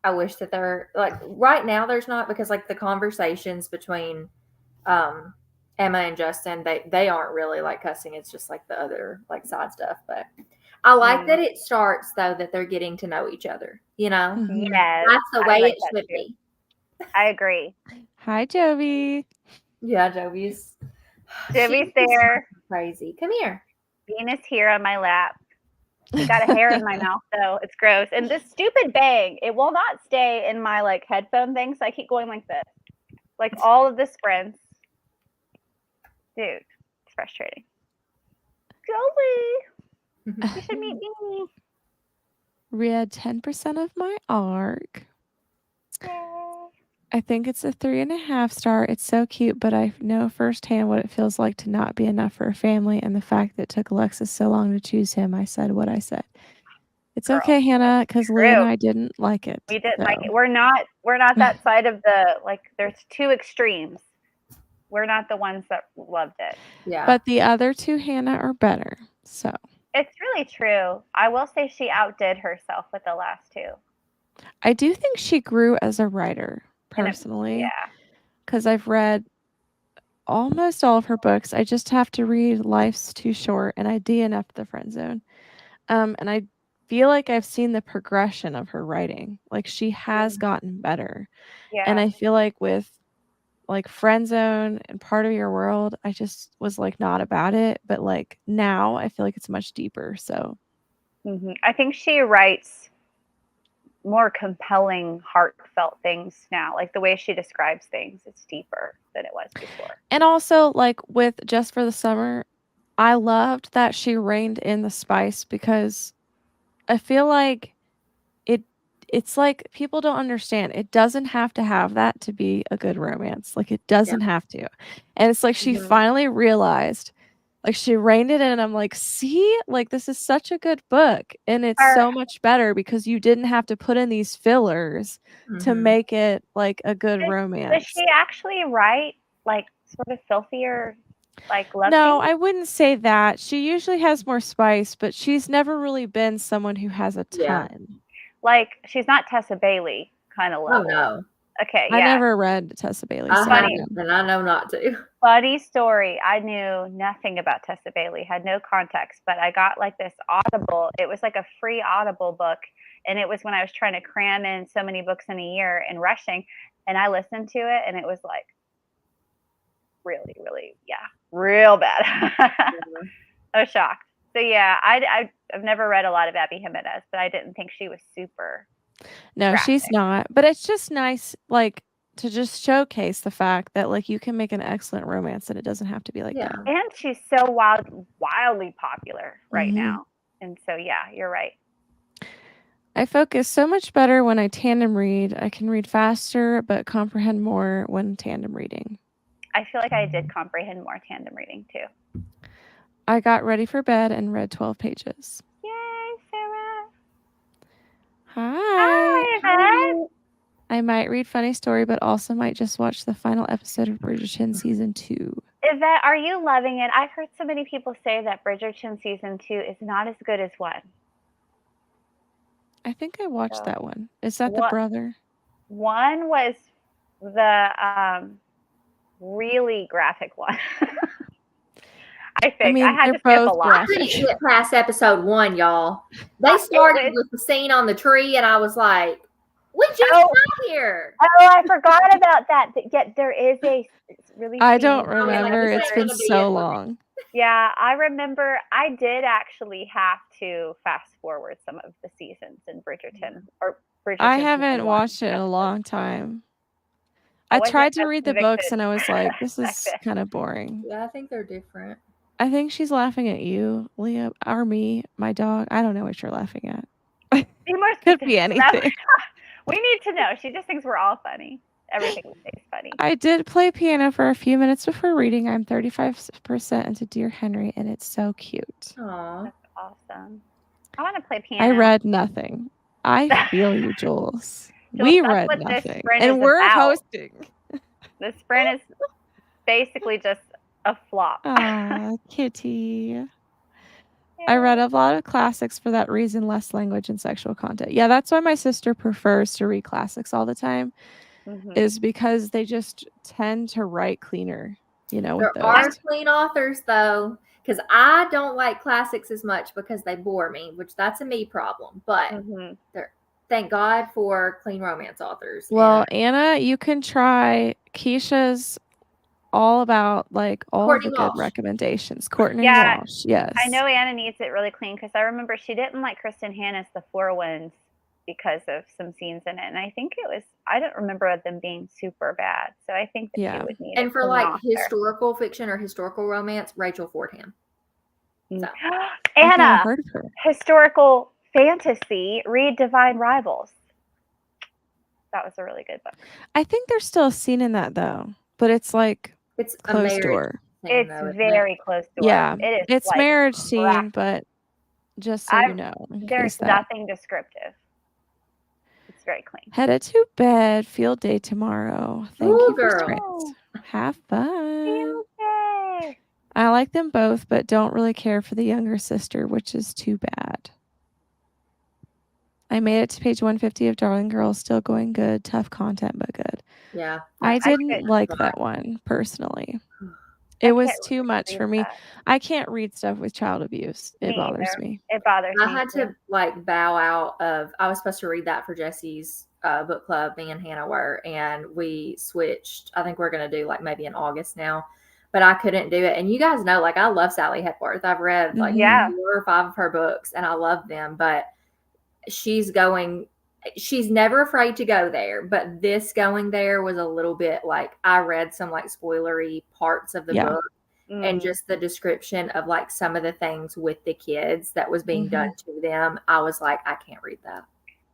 I wish that they're like right now there's not, because like the conversations between Emma and Justin, they aren't really like cussing. It's just like the other like side stuff. But I like that it starts though that they're getting to know each other. You know, yes, that's the way it should be. I agree. Hi, Jovi. Yeah, Jovi's there. Crazy. Come here. Venus here on my lap. I got a hair in my mouth, though. It's gross. And this stupid bang, it will not stay in my like headphone thing, so I keep going like this. Like all of the sprints. Dude, it's frustrating. Jolie, you should meet me. Read 10% of my arc. Yay. I think it's a 3.5 star. It's so cute, but I know firsthand what it feels like to not be enough for a family, and the fact that it took Alexis so long to choose him. I said what I said. It's Girl, okay, Hannah, because Lee and I didn't like it. We didn't like it. We're not that side of the, like, there's two extremes. We're not the ones that loved it. Yeah. But the other two, Hannah, are better. So it's really true. I will say she outdid herself with the last two. I do think she grew as a writer, personally. Yeah. Because I've read almost all of her books. I just have to read Life's Too Short, and I DNF'd the Friend Zone. And I feel like I've seen the progression of her writing. Like, she has gotten better. Yeah. And I feel like with, like, Friend Zone and Part of Your World, I just was, like, not about it. But, like, now I feel like it's much deeper, so. I think she writes more compelling, heartfelt things now. Like, the way she describes things, it's deeper than it was before. And also, like, with Just for the Summer, I loved that she reined in the spice, because I feel like it's like people don't understand. It doesn't have to have that to be a good romance. Like, it doesn't have to. And it's like she finally realized, like, she reined it in, and I'm like, see, like, this is such a good book, and it's so much better because you didn't have to put in these fillers to make it, like, a good romance. Does she actually write, like, sort of filthier, like, love No, scenes? I wouldn't say that. She usually has more spice, but she's never really been someone who has a ton. Like, she's not Tessa Bailey kind of level. Oh, no. Okay, I never read Tessa Bailey. I haven't, and I know not to. Funny story. I knew nothing about Tessa Bailey, had no context, but I got, like, this Audible. It was like a free Audible book, and it was when I was trying to cram in so many books in a year and rushing, and I listened to it, and it was, like, really, really, real bad. I was shocked. So, yeah, I've never read a lot of Abby Jimenez, but I didn't think she was super No, graphic. she's not. But it's just nice, like, to just showcase the fact that, like, you can make an excellent romance and it doesn't have to be like that. And she's so wildly popular right now. And so, yeah, you're right. I focus so much better when I tandem read. I can read faster, but comprehend more when tandem reading. I feel like I did comprehend more tandem reading, too. I got ready for bed and read 12 pages. Yay, Sarah. Hi. Hi. I might read Funny Story, but also might just watch the final episode of Bridgerton Season 2. Yvette, are you loving it? I've heard so many people say that Bridgerton Season 2 is not as good as 1. I think I watched that one. Is that the brother? 1 was the really graphic one. I think I had to skip a lot. I couldn't get past episode 1, y'all. They started with the scene on the tree, and I was like, "We just got here." Oh, I forgot about that. Yet there is a really. I don't remember. It's been so long. Yeah, I remember. I did actually have to fast forward some of the seasons in Bridgerton. I haven't watched it in a long time. I tried to read the books, and I was like, "This is kind of boring." Yeah, I think they're different. I think she's laughing at you, Leah, or me, my dog. I don't know what you're laughing at. Could be anything. We need to know. She just thinks we're all funny. Everything we say is funny. I did play piano for a few minutes before reading. I'm 35% into Dear Henry, and it's so cute. Aww. That's awesome. I want to play piano. I read nothing. I feel you, Jules. We read nothing. And we're hosting. The sprint is basically just a flop. Aw, kitty. I read a lot of classics for that reason, less language and sexual content. Yeah, that's why my sister prefers to read classics all the time, is because they just tend to write cleaner, you know. There are clean authors, though, because I don't like classics as much because they bore me, which that's a me problem. But thank God for clean romance authors. Well, Anna, you can try Keisha's all about, like, all Courtney the Walsh. Good recommendations. Courtney Walsh, yes. I know Anna needs it really clean because I remember she didn't like Kristen Hanna's The Four Winds. because of some scenes in it. And I think I don't remember them being super bad. So I think that Yeah. you would need And a for clean like author. historical fiction or historical romance, Rachel Fordham. So. I've never Anna, heard of her. historical fantasy, read Divine Rivals. That was a really good book. I think there's still a scene in that though, but it's like It's closed a door. Scene, It's though, very close door. Yeah, It is it's like marriage scene, but just so you know, in there's case that. nothing descriptive. It's very clean. Headed to bed. Field day tomorrow. Thank Ooh, you for girl. scripts. Have fun. Field day. I like them both, but don't really care for the younger sister, which is too bad. I made it to page 150 of Darling Girls. Still going good. Tough content, but good. Yeah. I didn't like that one personally. It was too much for me. That. I can't read stuff with child abuse. It bothers either. me. It bothers me. I had to like bow out of. I was supposed to read that for Jesse's book club. Me and Hannah were, and we switched. I think we're gonna do like maybe in August now, but I couldn't do it. And you guys know, like I love Sally Hepworth. I've read like 4 or 5 of her books, and I love them. But she's never afraid to go there. But this going there was a little bit like I read some like spoilery parts of the book. And just the description of like some of the things with the kids that was being done to them, I was like, I can't read that.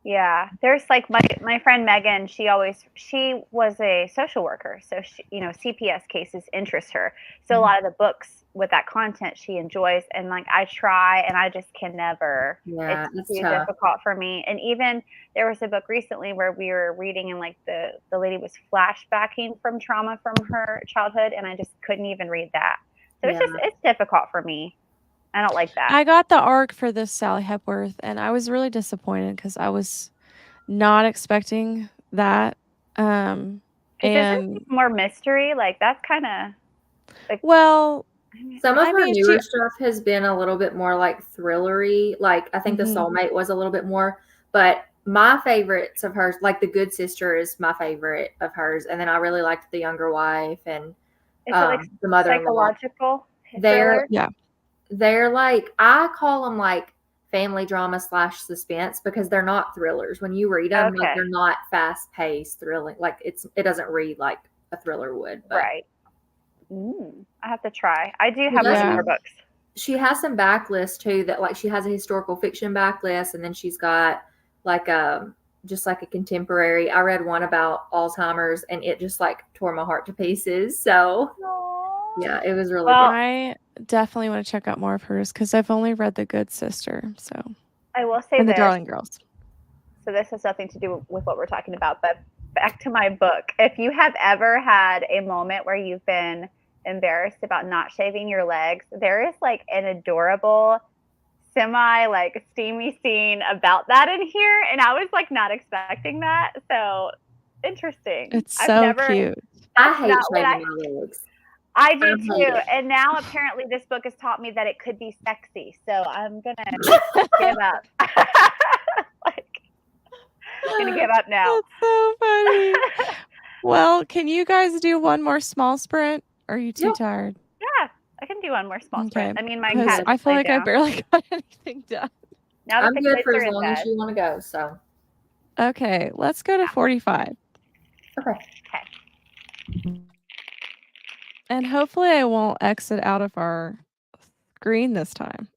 Yeah, there's like my friend Megan. She was a social worker, so she, CPS cases interest her. So a lot of the books with that content she enjoys, and like I try, and I just can never. Yeah, it's too difficult for me. And even there was a book recently where we were reading, and like the lady was flashbacking from trauma from her childhood, and I just couldn't even read that. So it's difficult for me. I don't like that. I got the arc for this Sally Hepworth, and I was really disappointed because I was not expecting that. And more mystery, like that's kind of like. Well, some of her newer stuff has been a little bit more like thrillery. Like I think The Soulmate was a little bit more, but my favorites of hers, like The Good Sister, is my favorite of hers, and then I really liked The Younger Wife and The Mother-in-Law. Psychological. They're like, I call them like family drama / suspense because they're not thrillers. When you read them, like, they're not fast paced, thrilling. Like it doesn't read like a thriller would. But. Right. I have to try. I do have some more books. She has some backlists too that like she has a historical fiction backlist, and then she's got like just like a contemporary. I read one about Alzheimer's, and it just like tore my heart to pieces. So yeah, it was really good. I definitely want to check out more of hers because I've only read The Good Sister. So I will say and The Darling Girls. So this has nothing to do with what we're talking about, but back to my book. If you have ever had a moment where you've been embarrassed about not shaving your legs, there is like an adorable semi like steamy scene about that in here, and I was like not expecting that. So interesting. It's so cute. I hate shaving my legs. I do too. And now apparently this book has taught me that it could be sexy. So I'm going to give up. I'm going to give up now. That's so funny. Well, can you guys do one more small sprint? Or are you too tired? Yeah, I can do one more small sprint. I mean, my cat. I feel like I barely got anything done. Now that I'm good for as long as you want to go. So. Okay, let's go to 45. Okay. And hopefully I won't exit out of our screen this time.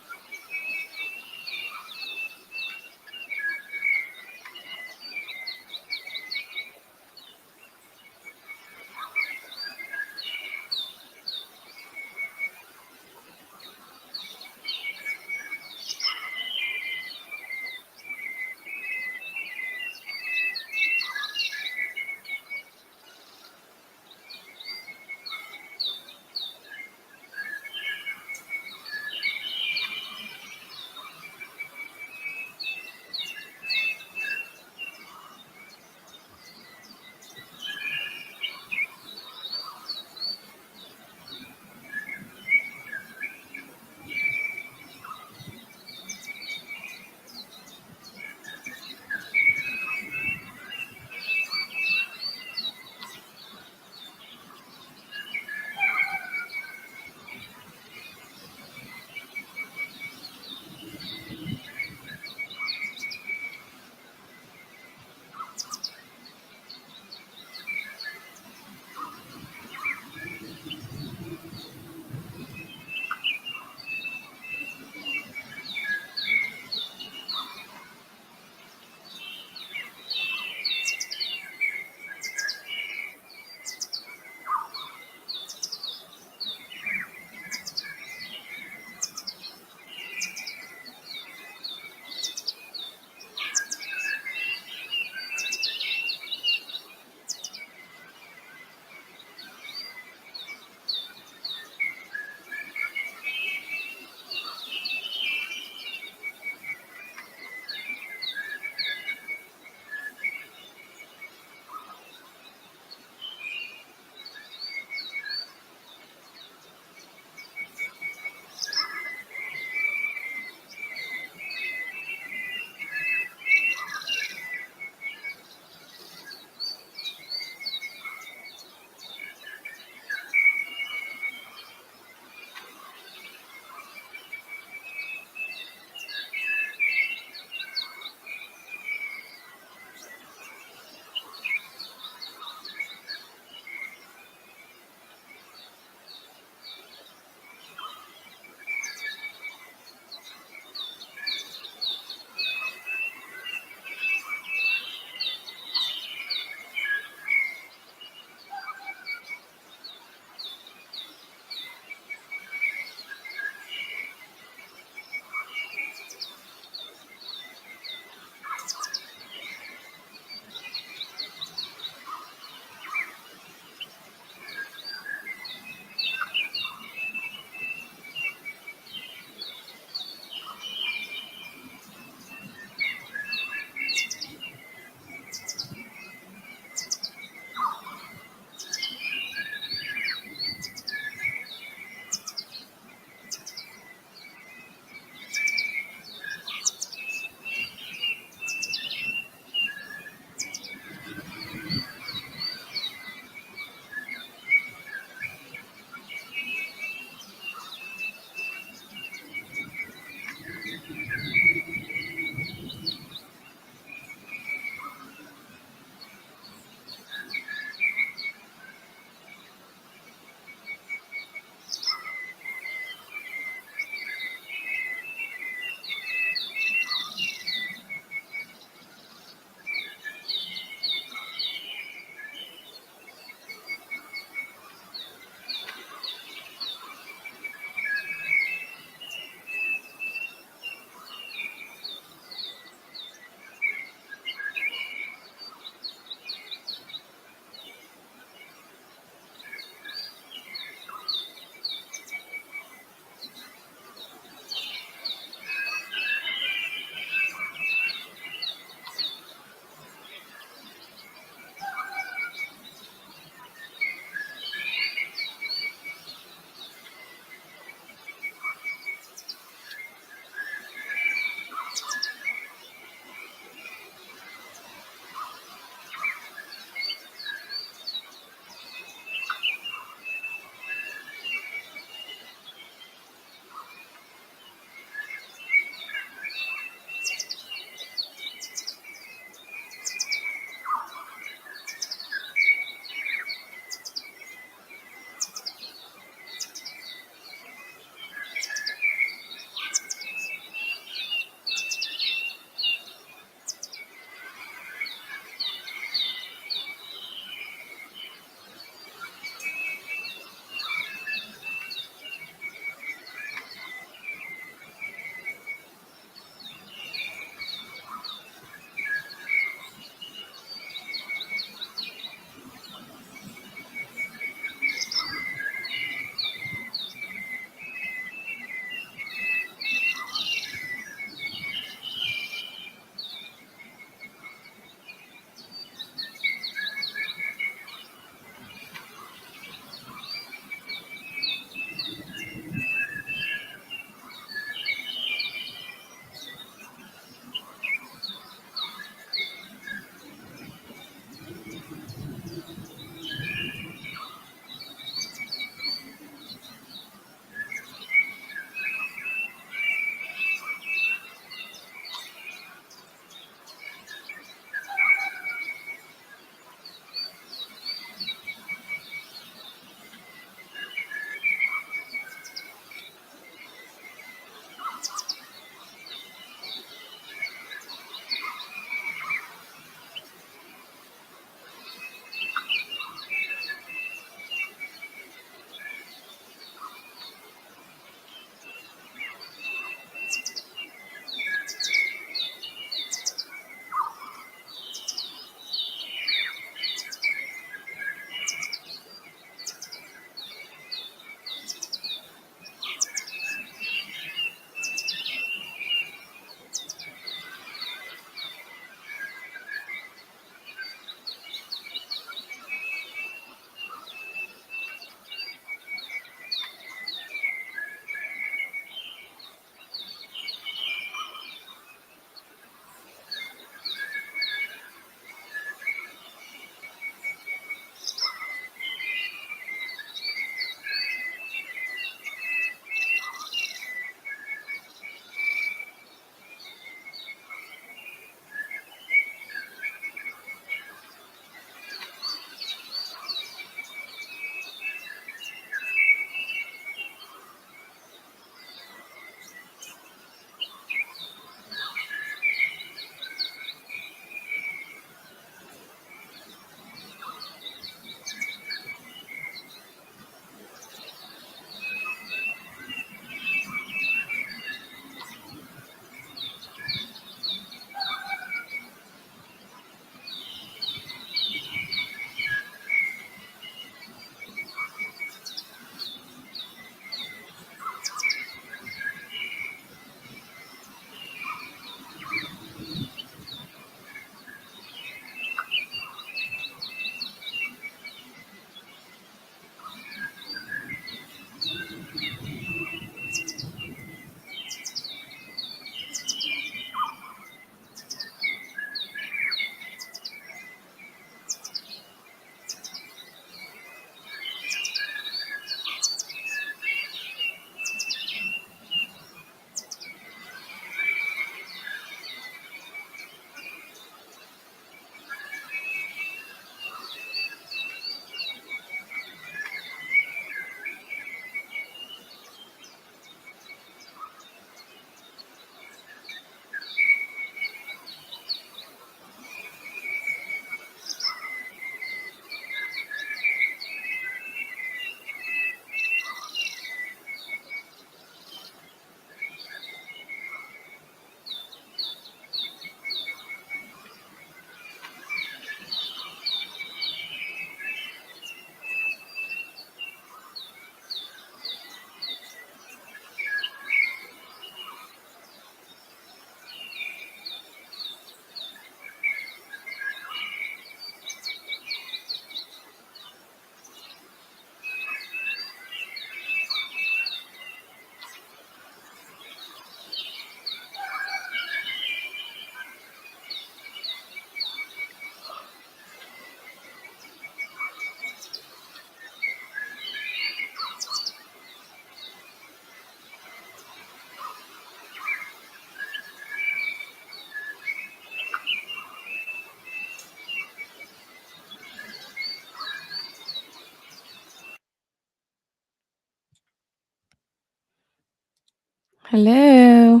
Hello.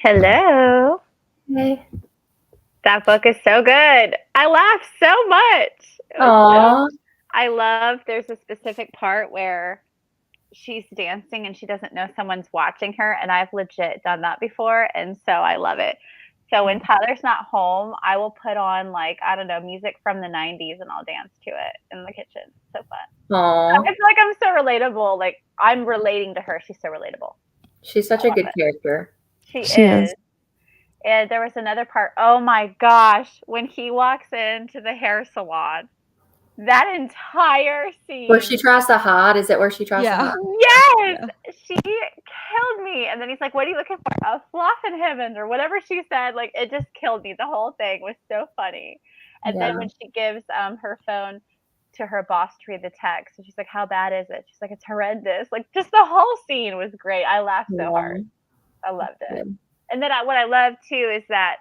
Hello. Hey. That book is so good. I laughed so much. Aw. I love there's a specific part where she's dancing and she doesn't know someone's watching her, and I've legit done that before, and so I love it. So when Tyler's not home, I will put on, like, I don't know, music from the 90s and I'll dance to it in the kitchen. So fun. Aw. I feel like I'm so relatable. Like, I'm relating to her. She's so relatable. She's such a good character. She She is. is. And there was another part. Oh my gosh, when he walks into the hair salon, that entire scene. Where she tries to hide? Is it where she tries to Yeah. hide? Yes, Yeah. she killed me. And then he's like, "What are you looking for? A fluff in heaven," or whatever she said. Like, it just killed me. The whole thing was so funny. And then Yeah. when she gives her phone to her boss to read the text, and she's like, "How bad is it?" She's like, "It's horrendous." Like, just the whole scene was great. I laughed so hard. I loved it. Good. And then what I love too is that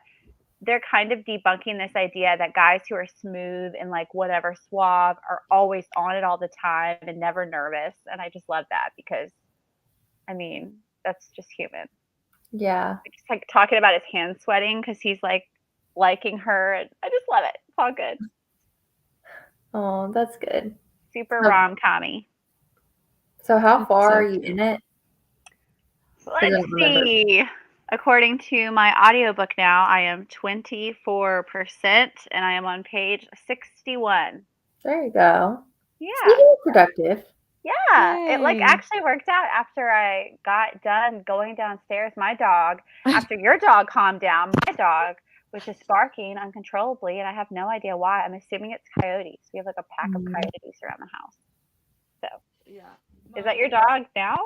they're kind of debunking this idea that guys who are smooth and like whatever suave are always on it all the time and never nervous. And I just love that because, I mean, that's just human. Yeah. Just like talking about his hands sweating because he's like liking her. And I just love it. It's all good. Oh, that's good. Super So- rom-commy. So how That's far so are you cute. in it? Let's don't remember. see. According to my audiobook now, I am 24% and I am on page 61. There you go. Yeah. You're productive. Yeah, it like Yay. actually worked out after I got done going downstairs. My dog, after your dog calmed down, my dog was just barking uncontrollably, and I have no idea why. I'm assuming it's coyotes. We have like a pack of coyotes around the house. So, Yeah. is that your dog now?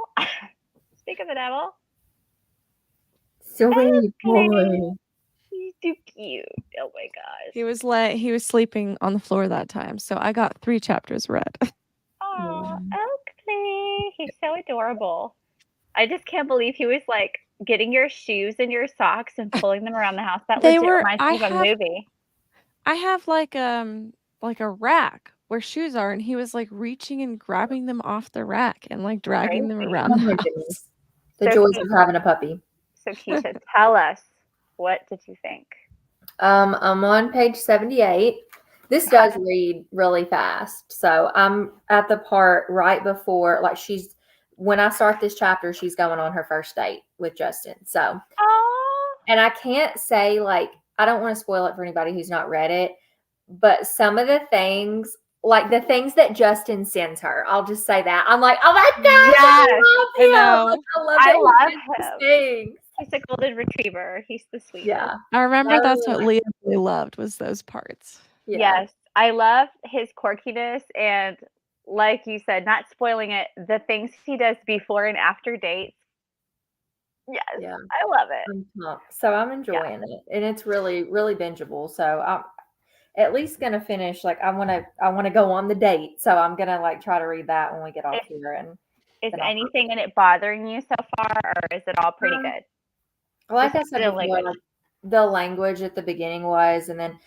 Speak of the devil. Sweet Kitty. boy. He's too cute. Oh my gosh. He was sleeping on the floor that time, so I got 3 chapters read. Oh, Oakley. He's so adorable. I just can't believe he was like getting your shoes and your socks and pulling them around the house. That They legit were reminds me of a movie. I have like a rack where shoes are, and he was like reaching and grabbing them off the rack and like dragging them Crazy. around Oh the my house. goodness. The So joys cute. of having a puppy. So Keisha, tell us, what did you think? I'm on page 78. This does read really fast. So I'm at the part right before, like when I start this chapter, she's going on her first date with Justin. So, Oh, and I can't say like, I don't want to spoil it for anybody who's not read it, but some of the things, like the things that Justin sends her, I'll just say that. I'm like, oh my gosh, yes. I love him. I Like, know. I love I that he love sends him. these things. He's a golden retriever. He's the sweetest. Yeah. I remember that's what Oh. Leah really loved was those parts. Yeah. Yes, I love his quirkiness and, like you said, not spoiling it, the things he does before and after dates. Yes, Yeah. I love it. I'm pumped. So I'm enjoying it, and it's really, really bingeable. So I'm at least gonna finish. Like I want to go on the date. So I'm gonna like try to read that when we get off here. And Is then I'll anything in it bothering you so far, or is it all pretty good? like I Just said the before, language. like, the language at the beginning was, and then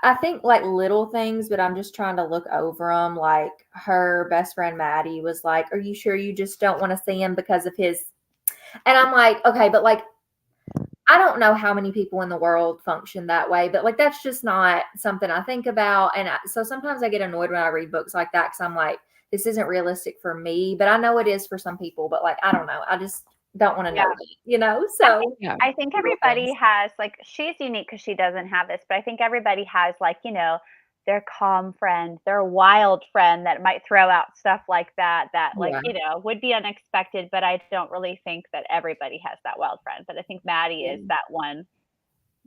I think like little things, but I'm just trying to look over them. Like her best friend Maddie was like, "Are you sure you just don't want to see him because of his?" And I'm like, okay, but like, I don't know how many people in the world function that way, but like, that's just not something I think about. And so sometimes I get annoyed when I read books like that because I'm like, this isn't realistic for me, but I know it is for some people. But like, I don't know. I just don't want to know that, you know? So Yeah. I think everybody has, like, she's unique because she doesn't have this, but I think everybody has, like, you know, their calm friend, their wild friend that might throw out stuff like that, like, Yeah. you know, would be unexpected. But I don't really think that everybody has that wild friend. But I think Maddie is that one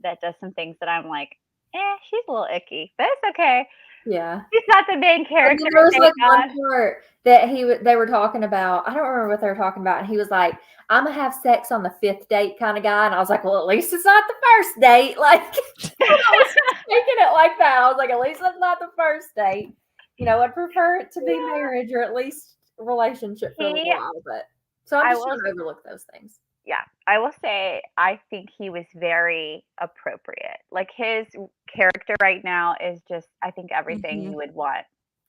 that does some things that I'm like, she's a little icky, but it's okay. Yeah. She's not the main And character. then there was thank like God. one part that they were talking about. I don't remember what they were talking about. And he was like, I'm gonna have sex on the 5th date kind of guy. And I was like, well, at least it's not the first date. Like I was taking it like that. I was like, at least it's not the first date. You know, I'd prefer it to be marriage or at least a relationship for a little while. But so I'm just trying to overlook those things. Yeah, I will say I think he was very appropriate. Like his character right now is just, I think, everything you would want.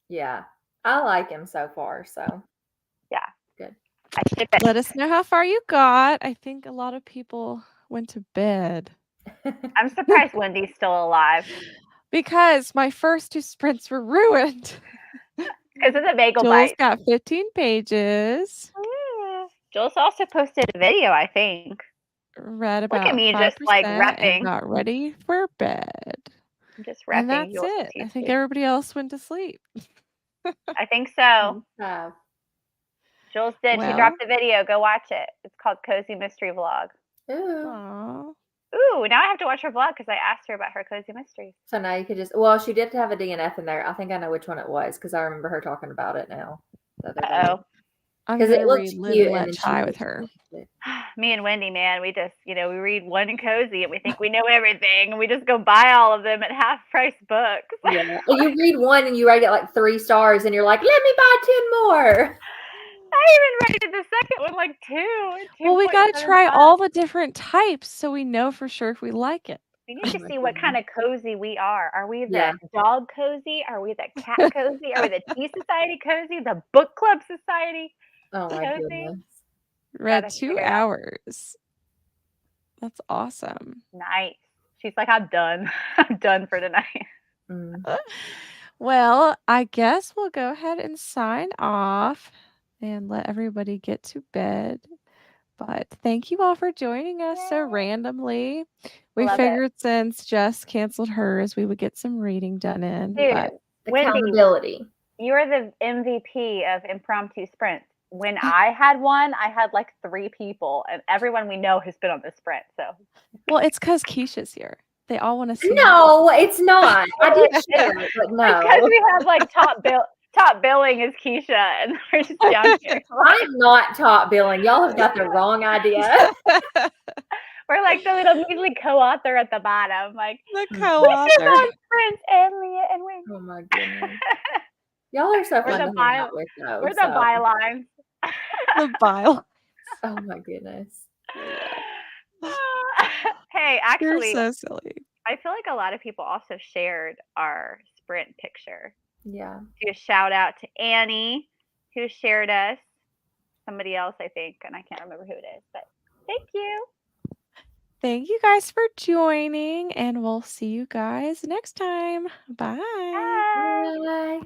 Yeah. I like him so far. So Yeah. good. I ship it. Let us know how far you got. I think a lot of people went to bed. I'm surprised Wendy's still alive. Because my first 2 sprints were ruined. Because of the bagel Joel's bite. got 15 pages. Joel's also posted a video, I think. Read Look at about me 5% just like and repping. got ready for bed. I'm just And repping that's yours. it. I think everybody else went to sleep. I think so. Yeah. Jules did. She Well, dropped the video. Go watch it. It's called Cozy Mystery Vlog. Ooh. aw. Ooh, now I have to watch her vlog because I asked her about her cozy mysteries. So now you could just, well, she did have a DNF in there. I think I know which one it was because I remember her talking about it now. Uh-oh. I'm Because gonna it looked read Live cute and and Let then she Chai with her. Me and Wendy, man, we just, we read one cozy and we think we know everything and we just go buy all of them at half price books. Yeah. Well, you read one and you already get like 3 stars and you're like, let me buy 10 more. I even rated the second one like 2. Well, we gotta try 2.75. all the different types so we know for sure if we like it. We need to see what kind of cozy we are. Are we the Yeah. dog cozy? Are we the cat cozy? Are we the tea society cozy? The book club society? Oh my Cozy? goodness. Read Gotta 2 figure it out. hours. That's awesome. Nice. She's like, I'm done. I'm done for tonight. Well, I guess we'll go ahead and sign off and let everybody get to bed. But thank you all for joining us so randomly. We Love it. figured since Jess canceled hers, we would get some reading done in. Dude, But Wendy, Accountability. you're the MVP of impromptu sprints. When I had one, I had like 3 people, and everyone we know has been on this sprint. So, well, it's because Keisha's here. They all want to see. No, it's not. I did share it, but no. Because we have like top billing is Keisha, and we're just down here. I'm not top billing. Y'all have got the wrong idea. We're like the little measly co-author at the bottom, like the co-author. Prince and Leah and Wendy. Oh my goodness. Y'all are so fun to hang out with, though. We're the bylines. The bile. Oh my goodness. Hey, actually, You're so silly. I feel like a lot of people also shared our sprint picture. Yeah. Do a shout out to Annie, who shared us. Somebody else, I think, and I can't remember who it is, but thank you. Thank you guys for joining, and we'll see you guys next time. Bye. Bye. Bye.